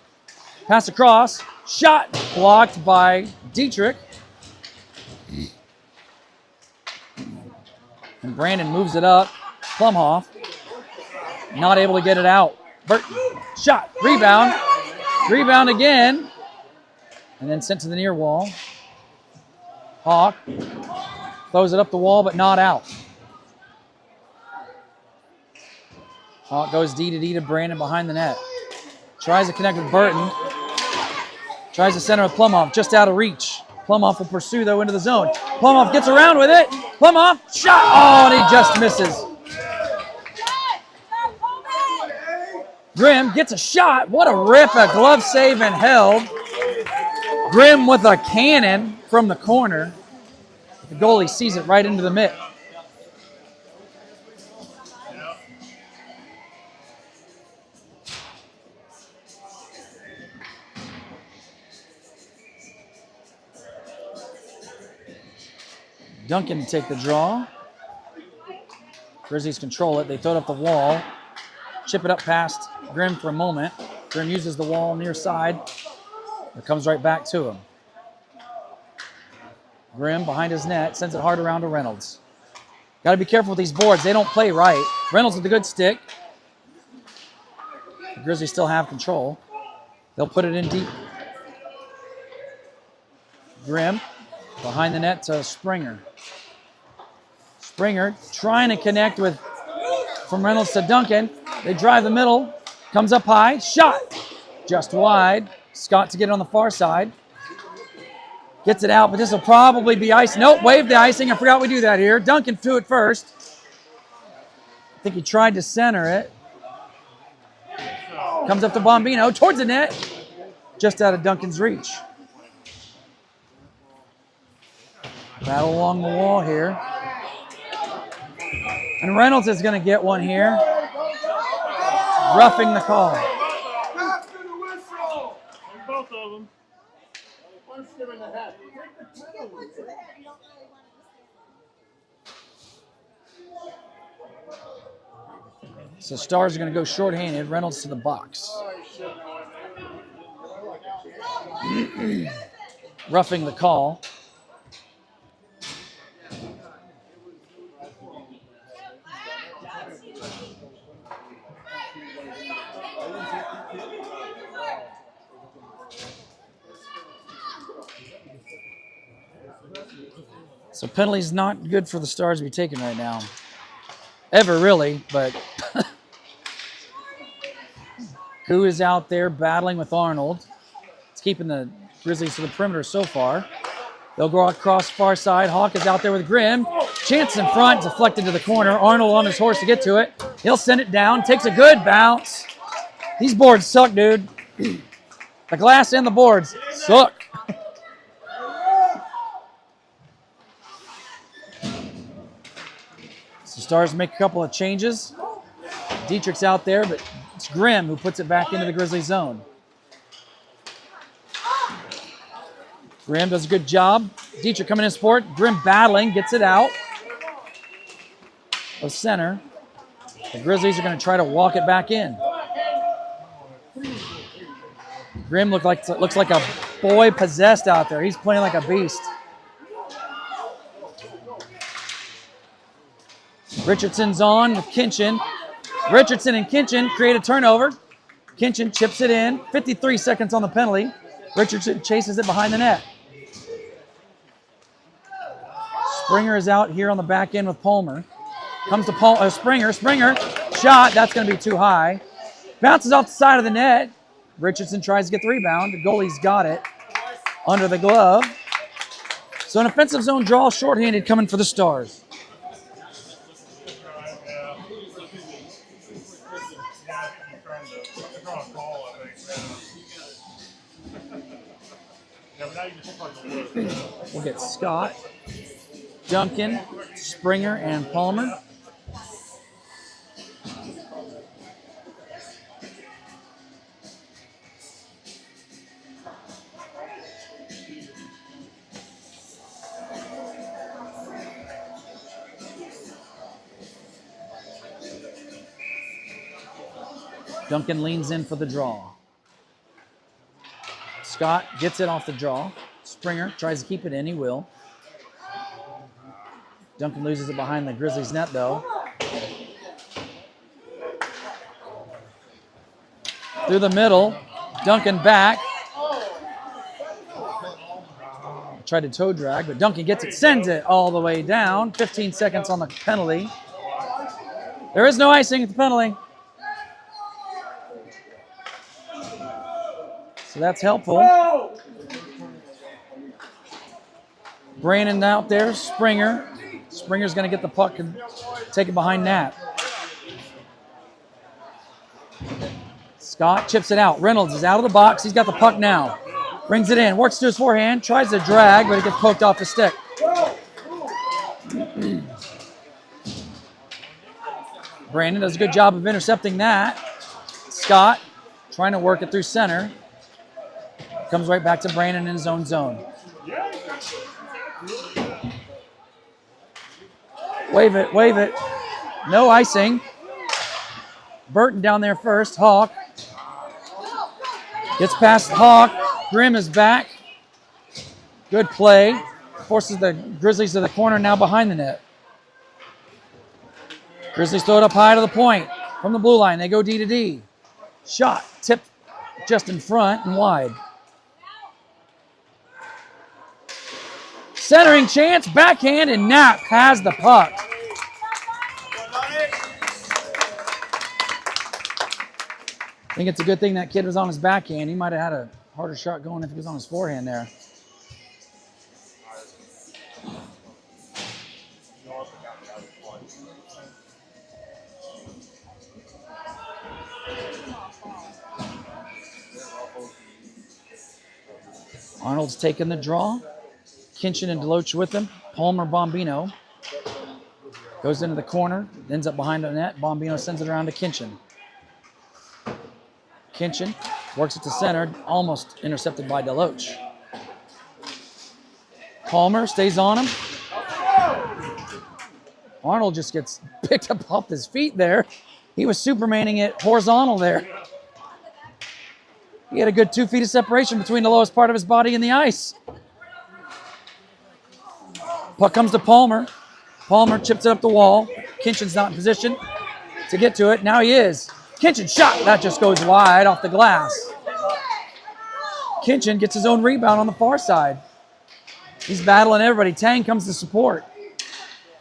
Pass across. Shot blocked by Dietrich. And Brandon moves it up. Plumhoff not able to get it out. Burton Shot. Rebound. Rebound again. And then sent to the near wall. Hawk throws it up the wall, but not out. Hawk goes D to D to Brandon behind the net. Tries to connect with Burton. Tries to center with Plumoff, just out of reach. Plumoff will pursue, though, into the zone. Plumoff gets around with it. Plumoff, shot. Oh, and he just misses. Grimm gets a shot. What a rip, a glove save and held. Grimm with a cannon from the corner. The goalie sees it right into the mitt. Duncan take the draw. Grizzlies control it. They throw it up the wall. Chip it up past Grimm for a moment. Grimm uses the wall near side. It comes right back to him. Grimm behind his net, sends it hard around to Reynolds. Got to be careful with these boards. They don't play right. Reynolds with a good stick. The Grizzlies still have control. They'll put it in deep. Grimm behind the net to Springer. Springer trying to connect with from Reynolds to Duncan. They drive the middle. Comes up high. Shot. Just wide. Scott to get it on the far side. Gets it out, but this will probably be ice. Nope, waved the icing. I forgot we do that here. Duncan threw it first. I think he tried to center it. Comes up to Bombino towards the net. Just out of Duncan's reach. Battle along the wall here. And Reynolds is going to get one here. Roughing the call. After the whistle. Both of them. Punch him in the head. So Stars are going to go shorthanded. Reynolds to the box. Roughing the call. So penalty's not good for the Stars to be taken right now. Ever really, but who is out there battling with Arnold? It's keeping the Grizzlies to the perimeter so far. They'll go across far side. Hawk is out there with Grimm. Chance in front, deflected to the corner. Arnold on his horse to get to it. He'll send it down, takes a good bounce. These boards suck, dude. The glass and the boards suck. So Stars make a couple of changes. Dietrich's out there, but it's Grimm who puts it back into the Grizzlies zone. Grimm does a good job. Dietrich coming in support. Grimm battling, gets it out of center. The Grizzlies are going to try to walk it back in. Grimm looks like a boy possessed out there. He's playing like a beast. Richardson's on with Kinchin. Richardson and Kinchin create a turnover. Kinchin chips it in. 53 seconds on the penalty. Richardson chases it behind the net. Springer is out here on the back end with Palmer. Comes to Springer. Springer, shot. That's going to be too high. Bounces off the side of the net. Richardson tries to get the rebound. The goalie's got it under the glove. So an offensive zone draw, shorthanded coming for the Stars. We'll get Scott, Duncan, Springer, and Palmer. Duncan leans in for the draw. Scott gets it off the draw. Springer tries to keep it in. He will. Duncan loses it behind the Grizzlies net, though. through the middle. Duncan back. Tried to toe drag, but Duncan gets it, sends it all the way down. 15 seconds on the penalty. There is no icing at the penalty. So that's helpful. Brandon out there, Springer. Springer's going to get the puck and take it behind Nat. Scott chips it out. Reynolds is out of the box. He's got the puck now. Brings it in, works to his forehand, tries to drag, but it gets poked off the stick. Brandon does a good job of intercepting that. Scott trying to work it through center. Comes right back to Brandon in his own zone. Wave it, wave it. No icing. Burton down there first. Hawk. Gets past Hawk. Grimm is back. Good play. Forces the Grizzlies to the corner, now behind the net. Grizzlies throw it up high to the point. From the blue line, they go D to D. Shot, tipped just in front and wide. Centering chance, backhand, and Knapp has the puck. I think it's a good thing that kid was on his backhand. He might have had a harder shot going if he was on his forehand there. Arnold's taking the draw. Kinchin and Deloach with him. Palmer, Bombino. Goes into the corner, ends up behind the net. Bombino sends it around to Kinchin. Kinchin works it to center, almost intercepted by Deloach. Palmer stays on him. Arnold just gets picked up off his feet there. He was Supermaning it horizontal there. He had a good 2 feet of separation between the lowest part of his body and the ice. Puck comes to Palmer. Palmer chips it up the wall. Kinchin's not in position to get to it. Now he is. Kinchin shot. That just goes wide off the glass. Kinchin gets his own rebound on the far side. He's battling everybody. Tang comes to support.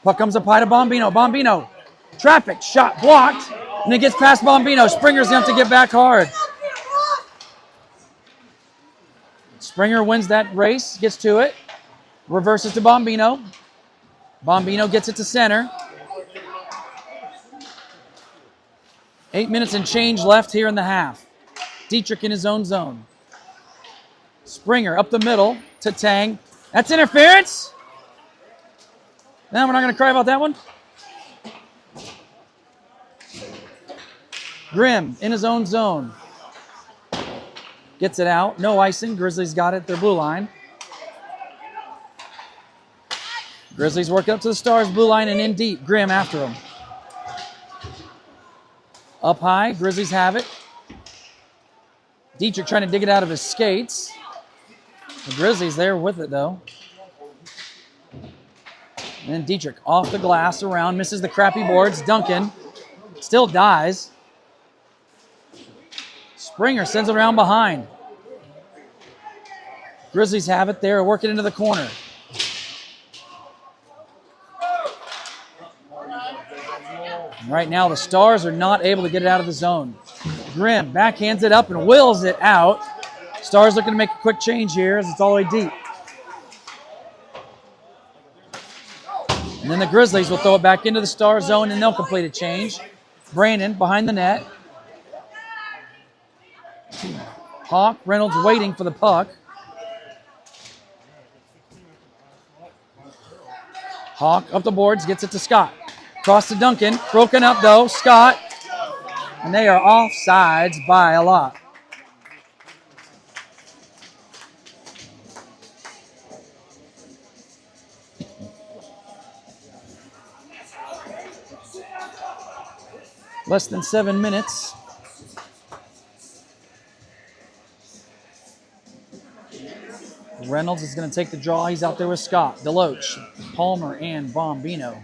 Puck comes up high to Bombino. Bombino. Traffic. Shot blocked. And it gets past Bombino. Springer's going to have to get back hard. Springer wins that race. Gets to it. Reverses to Bombino. Bombino gets it to center. 8 minutes and change left here in the half. Dietrich in his own zone. Springer up the middle to Tang. That's interference. No, we're not going to cry about that one. Grimm in his own zone. Gets it out. No icing. Grizzlies got it at their blue line. Grizzlies work up to the Stars' blue line and in deep. Grimm after him. Up high. Grizzlies have it. Dietrich trying to dig it out of his skates. The Grizzlies there with it, though. And then Dietrich off the glass around. Misses the crappy boards. Duncan still dies. Springer sends it around behind. Grizzlies have it there. Working into the corner. Right now, the Stars are not able to get it out of the zone. Grimm backhands it up and wills it out. Stars looking to make a quick change here as it's all the way deep. And then the Grizzlies will throw it back into the Star zone and they'll complete a change. Brandon behind the net. Hawk, Reynolds waiting for the puck. Hawk up the boards, gets it to Scott. Cross to Duncan, broken up though, Scott. And they are offsides by a lot. Less than 7 minutes. Reynolds is going to take the draw. He's out there with Scott, Deloach, Palmer, and Bombino.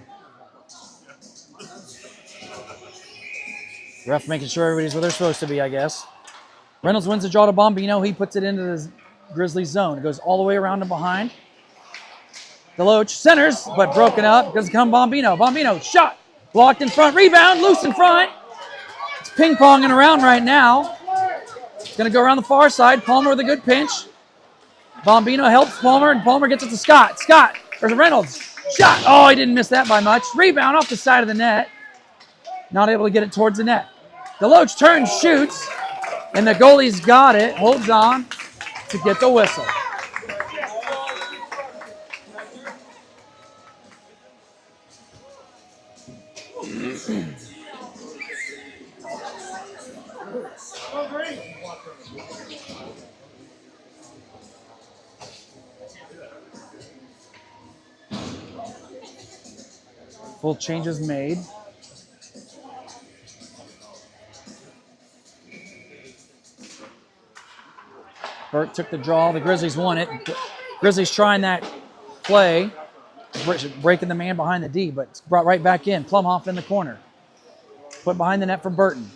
Ref making sure everybody's where they're supposed to be, I guess. Reynolds wins the draw to Bombino. He puts it into the Grizzlies zone. It goes all the way around and behind. Deloach centers, but broken up because come Bombino. Bombino shot, blocked in front, rebound, loose in front. It's ping-ponging around right now. It's going to go around the far side. Palmer with a good pinch. Bombino helps Palmer, and Palmer gets it to Scott. Scott, there's Reynolds. Shot. Oh, he didn't miss that by much. Rebound off the side of the net. Not able to get it towards the net. Deloach turns, shoots, and the goalie's got it, holds on to get the whistle. Full changes made. Burt took the draw. The Grizzlies won it. Grizzlies trying that play, breaking the man behind the D, but it's brought right back in. Plumhoff in the corner. Put behind the net for Burton.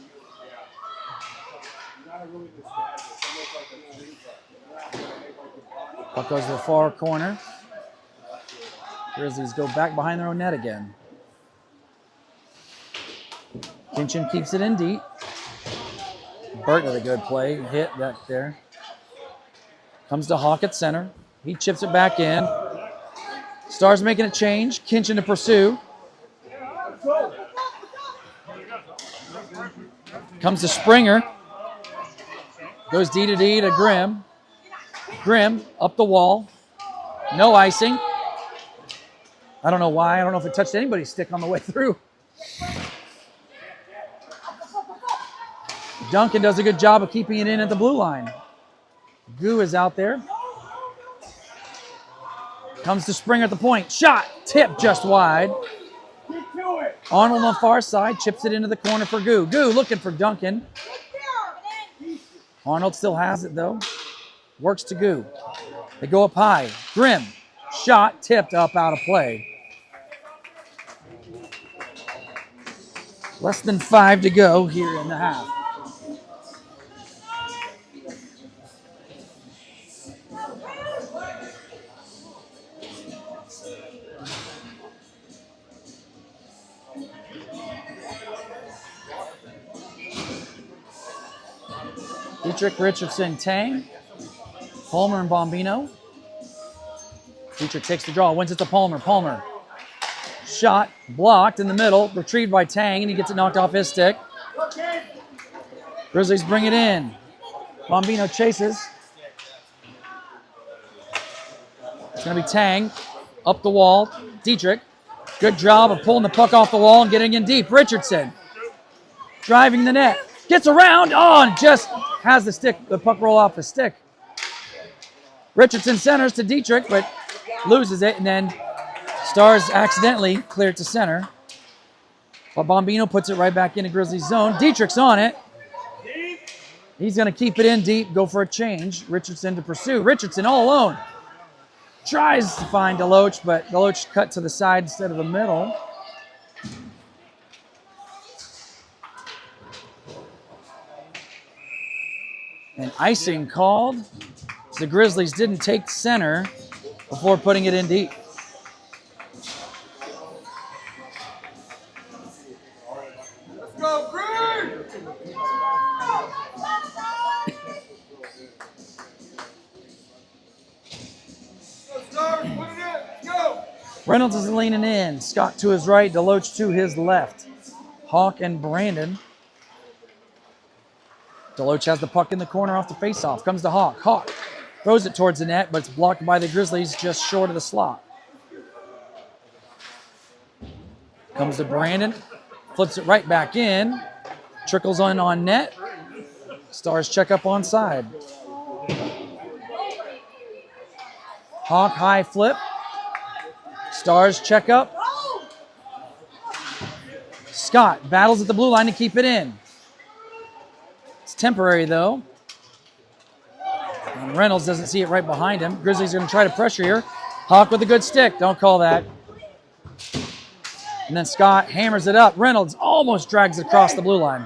Puck goes to the far corner. Grizzlies go back behind their own net again. Kinchin keeps it in deep. Burt with a good play. Hit back there. Comes to Hawk at center. He chips it back in. Stars making a change. Kinchin to pursue. Comes to Springer. Goes D to Grimm. Grimm up the wall. No icing. I don't know why. I don't know if it touched anybody's stick on the way through. Duncan does a good job of keeping it in at the blue line. Goo is out there. Comes to Springer at the point. Shot. Tip just wide. Arnold on the far side. Chips it into the corner for Goo. Goo looking for Duncan. Arnold still has it though. Works to Goo. They go up high. Grimm. Shot. Tipped up out of play. Less than 5 to go here in the half. Dietrich, Richardson, Tang, Palmer, and Bombino. Dietrich takes the draw, wins it to Palmer. Palmer, shot, blocked in the middle, retrieved by Tang, and he gets it knocked off his stick. Grizzlies bring it in. Bombino chases. It's going to be Tang, up the wall. Dietrich, good job of pulling the puck off the wall and getting in deep. Richardson, driving the net. Gets around, and just has the puck roll off the stick. Richardson centers to Dietrich, but loses it, and then Stars accidentally clear it to center. But Bombino puts it right back into Grizzlies zone. Dietrich's on it. He's going to keep it in deep, go for a change. Richardson to pursue. Richardson all alone. Tries to find Deloach, but Deloach cut to the side instead of the middle. And icing called. The Grizzlies didn't take center before putting it in deep. Let's go, Green! Go! Reynolds is leaning in. Scott to his right, Deloach to his left. Hawk and Brandon. Deloach has the puck in the corner off the faceoff. Comes to Hawk. Hawk throws it towards the net, but it's blocked by the Grizzlies just short of the slot. Comes to Brandon. Flips it right back in. Trickles on net. Stars check up on side. Hawk high flip. Stars check up. Scott battles at the blue line to keep it in. It's temporary though. And Reynolds doesn't see it right behind him. Grizzlies are going to try to pressure here. Hawk with a good stick. Don't call that. And then Scott hammers it up. Reynolds almost drags it across the blue line.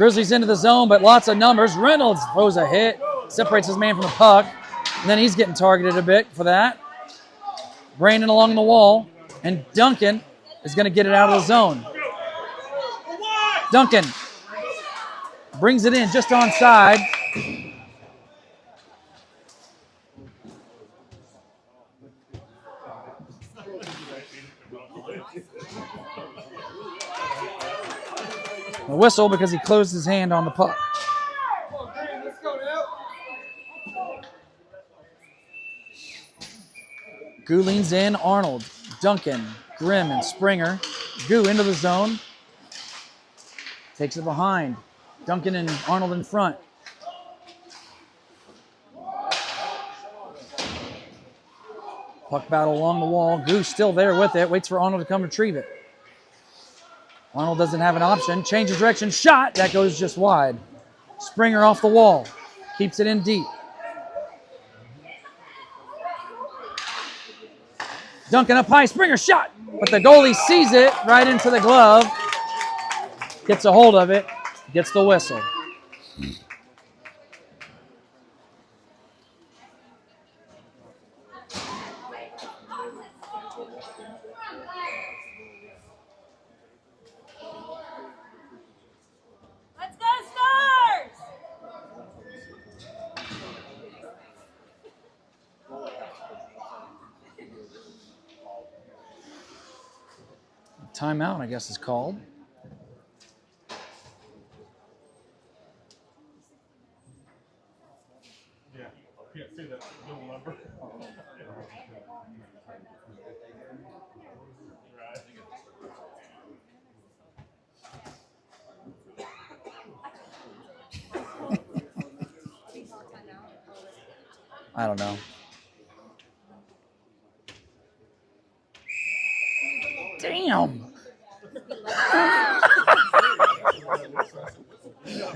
Grizzlies into the zone, but lots of numbers. Reynolds throws a hit, separates his man from the puck, and then he's getting targeted a bit for that. Brandon along the wall, and Duncan is going to get it out of the zone. Duncan brings it in just onside. A whistle because he closed his hand on the puck. Goo leans in, Arnold, Duncan, Grimm, and Springer. Goo into the zone. Takes it behind. Duncan and Arnold in front. Puck battle along the wall. Goo still there with it. Waits for Arnold to come retrieve it. Arnold doesn't have an option. Changes direction. Shot. That goes just wide. Springer off the wall. Keeps it in deep. Duncan up high. Springer shot. But the goalie sees it right into the glove. Gets a hold of it. Gets the whistle. Let's go, Stars! Timeout, I guess, is called. Yeah, I can't see that little number. I don't know. Damn.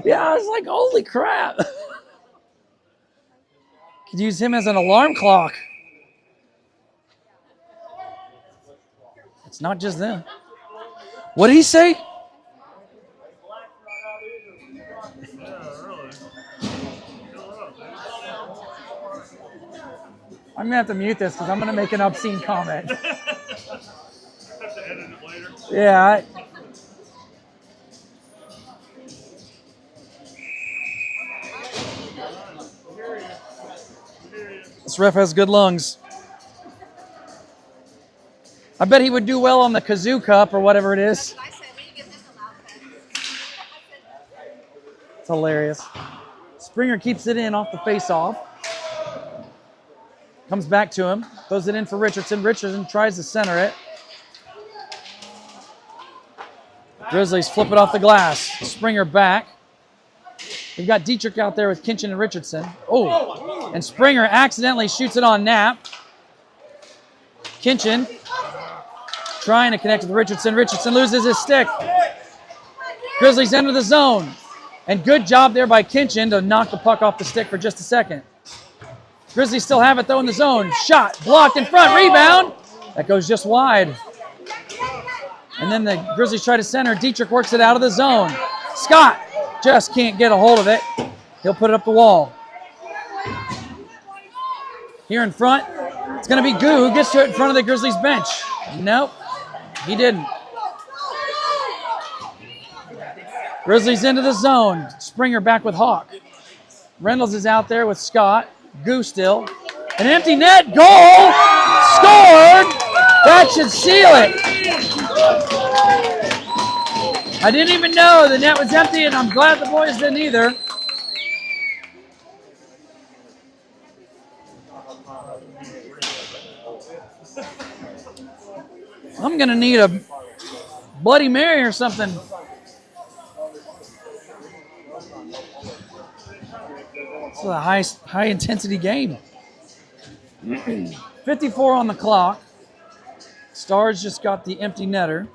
Yeah, I was like, holy crap. Could use him as an alarm clock. It's not just them. What did he say? I'm gonna have to mute this because I'm gonna make an obscene comment. Have to edit it later. Yeah. This ref has good lungs. I bet he would do well on the Kazoo Cup or whatever it is. It's hilarious. Springer keeps it in off the face-off. Comes back to him. Throws it in for Richardson. Richardson tries to center it. Grizzlies flip it off the glass. Springer back. We've got Dietrich out there with Kinchin and Richardson. Oh, and Springer accidentally shoots it on Knapp. Kinchin trying to connect with Richardson. Richardson loses his stick. Grizzlies enter the zone. And good job there by Kinchin to knock the puck off the stick for just a second. Grizzlies still have it, though, in the zone. Shot, blocked in front, rebound. That goes just wide. And then the Grizzlies try to center. Dietrich works it out of the zone. Scott just can't get a hold of it. He'll put it up the wall. Here in front, it's going to be Goo who gets to it in front of the Grizzlies bench. Nope, he didn't. Grizzlies into the zone. Springer back with Hawk. Reynolds is out there with Scott. Goo still. An empty net. Goal! Scored! That should seal it. I didn't even know the net was empty, and I'm glad the boys didn't either. I'm going to need a Bloody Mary or something. It's a high intensity game. 54 on the clock. Stars just got the empty netter.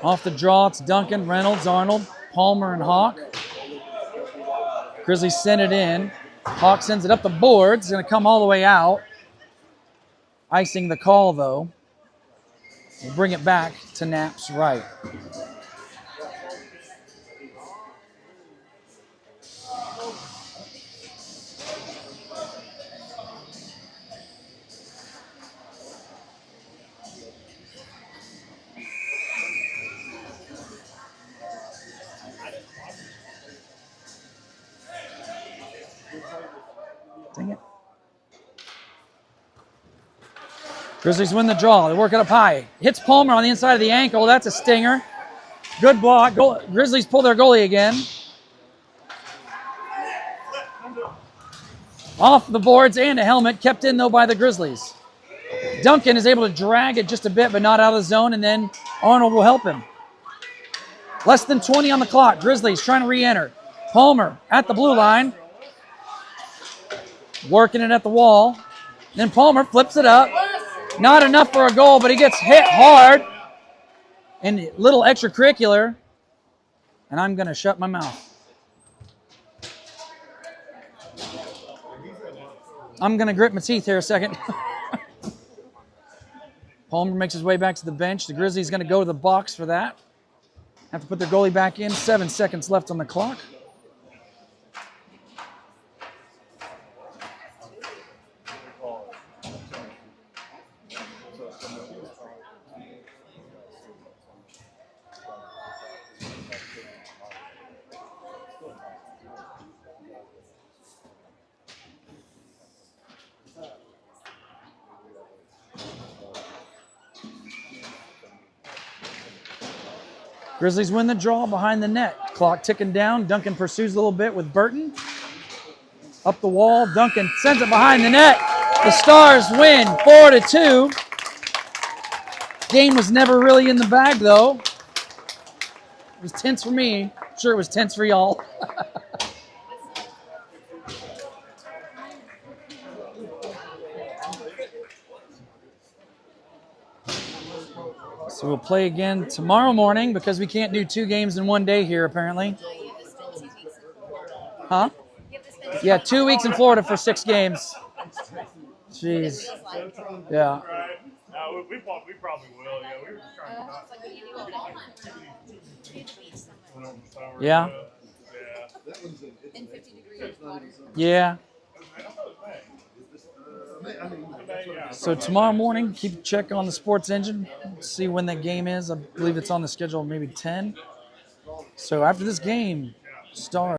Off the draw, it's Duncan, Reynolds, Arnold, Palmer, and Hawk. Grizzlies send it in. Hawk sends it up the boards. It's going to come all the way out. Icing the call, though. We'll bring it back to Knapp's right. Dang it. Grizzlies win the draw. They work it up high. Hits Palmer on the inside of the ankle. That's a stinger. Good block. Grizzlies pull their goalie again. Off the boards and a helmet. Kept in, though, by the Grizzlies. Duncan is able to drag it just a bit, but not out of the zone, and then Arnold will help him. Less than 20 on the clock. Grizzlies trying to re-enter. Palmer at the blue line. Working it at the wall. Then Palmer flips it up. Not enough for a goal, but he gets hit hard. And a little extracurricular. And I'm going to shut my mouth. I'm going to grit my teeth here a second. Palmer makes his way back to the bench. The Grizzlies going to go to the box for that. Have to put their goalie back in. 7 seconds left on the clock. Grizzlies win the draw behind the net. Clock ticking down. Duncan pursues a little bit with Burton. Up the wall. Duncan sends it behind the net. The Stars win 4-2. Game was never really in the bag, though. It was tense for me. I'm sure it was tense for y'all. So we'll play again tomorrow morning because we can't do 2 games in one day here, apparently. Huh? Yeah, 2 weeks in Florida for 6 games. Jeez. Yeah. We probably will. Yeah, we were just trying to. Yeah. Yeah. So tomorrow morning, keep a check on the sports engine. See when that game is. I believe it's on the schedule, maybe 10. So after this game, Stars.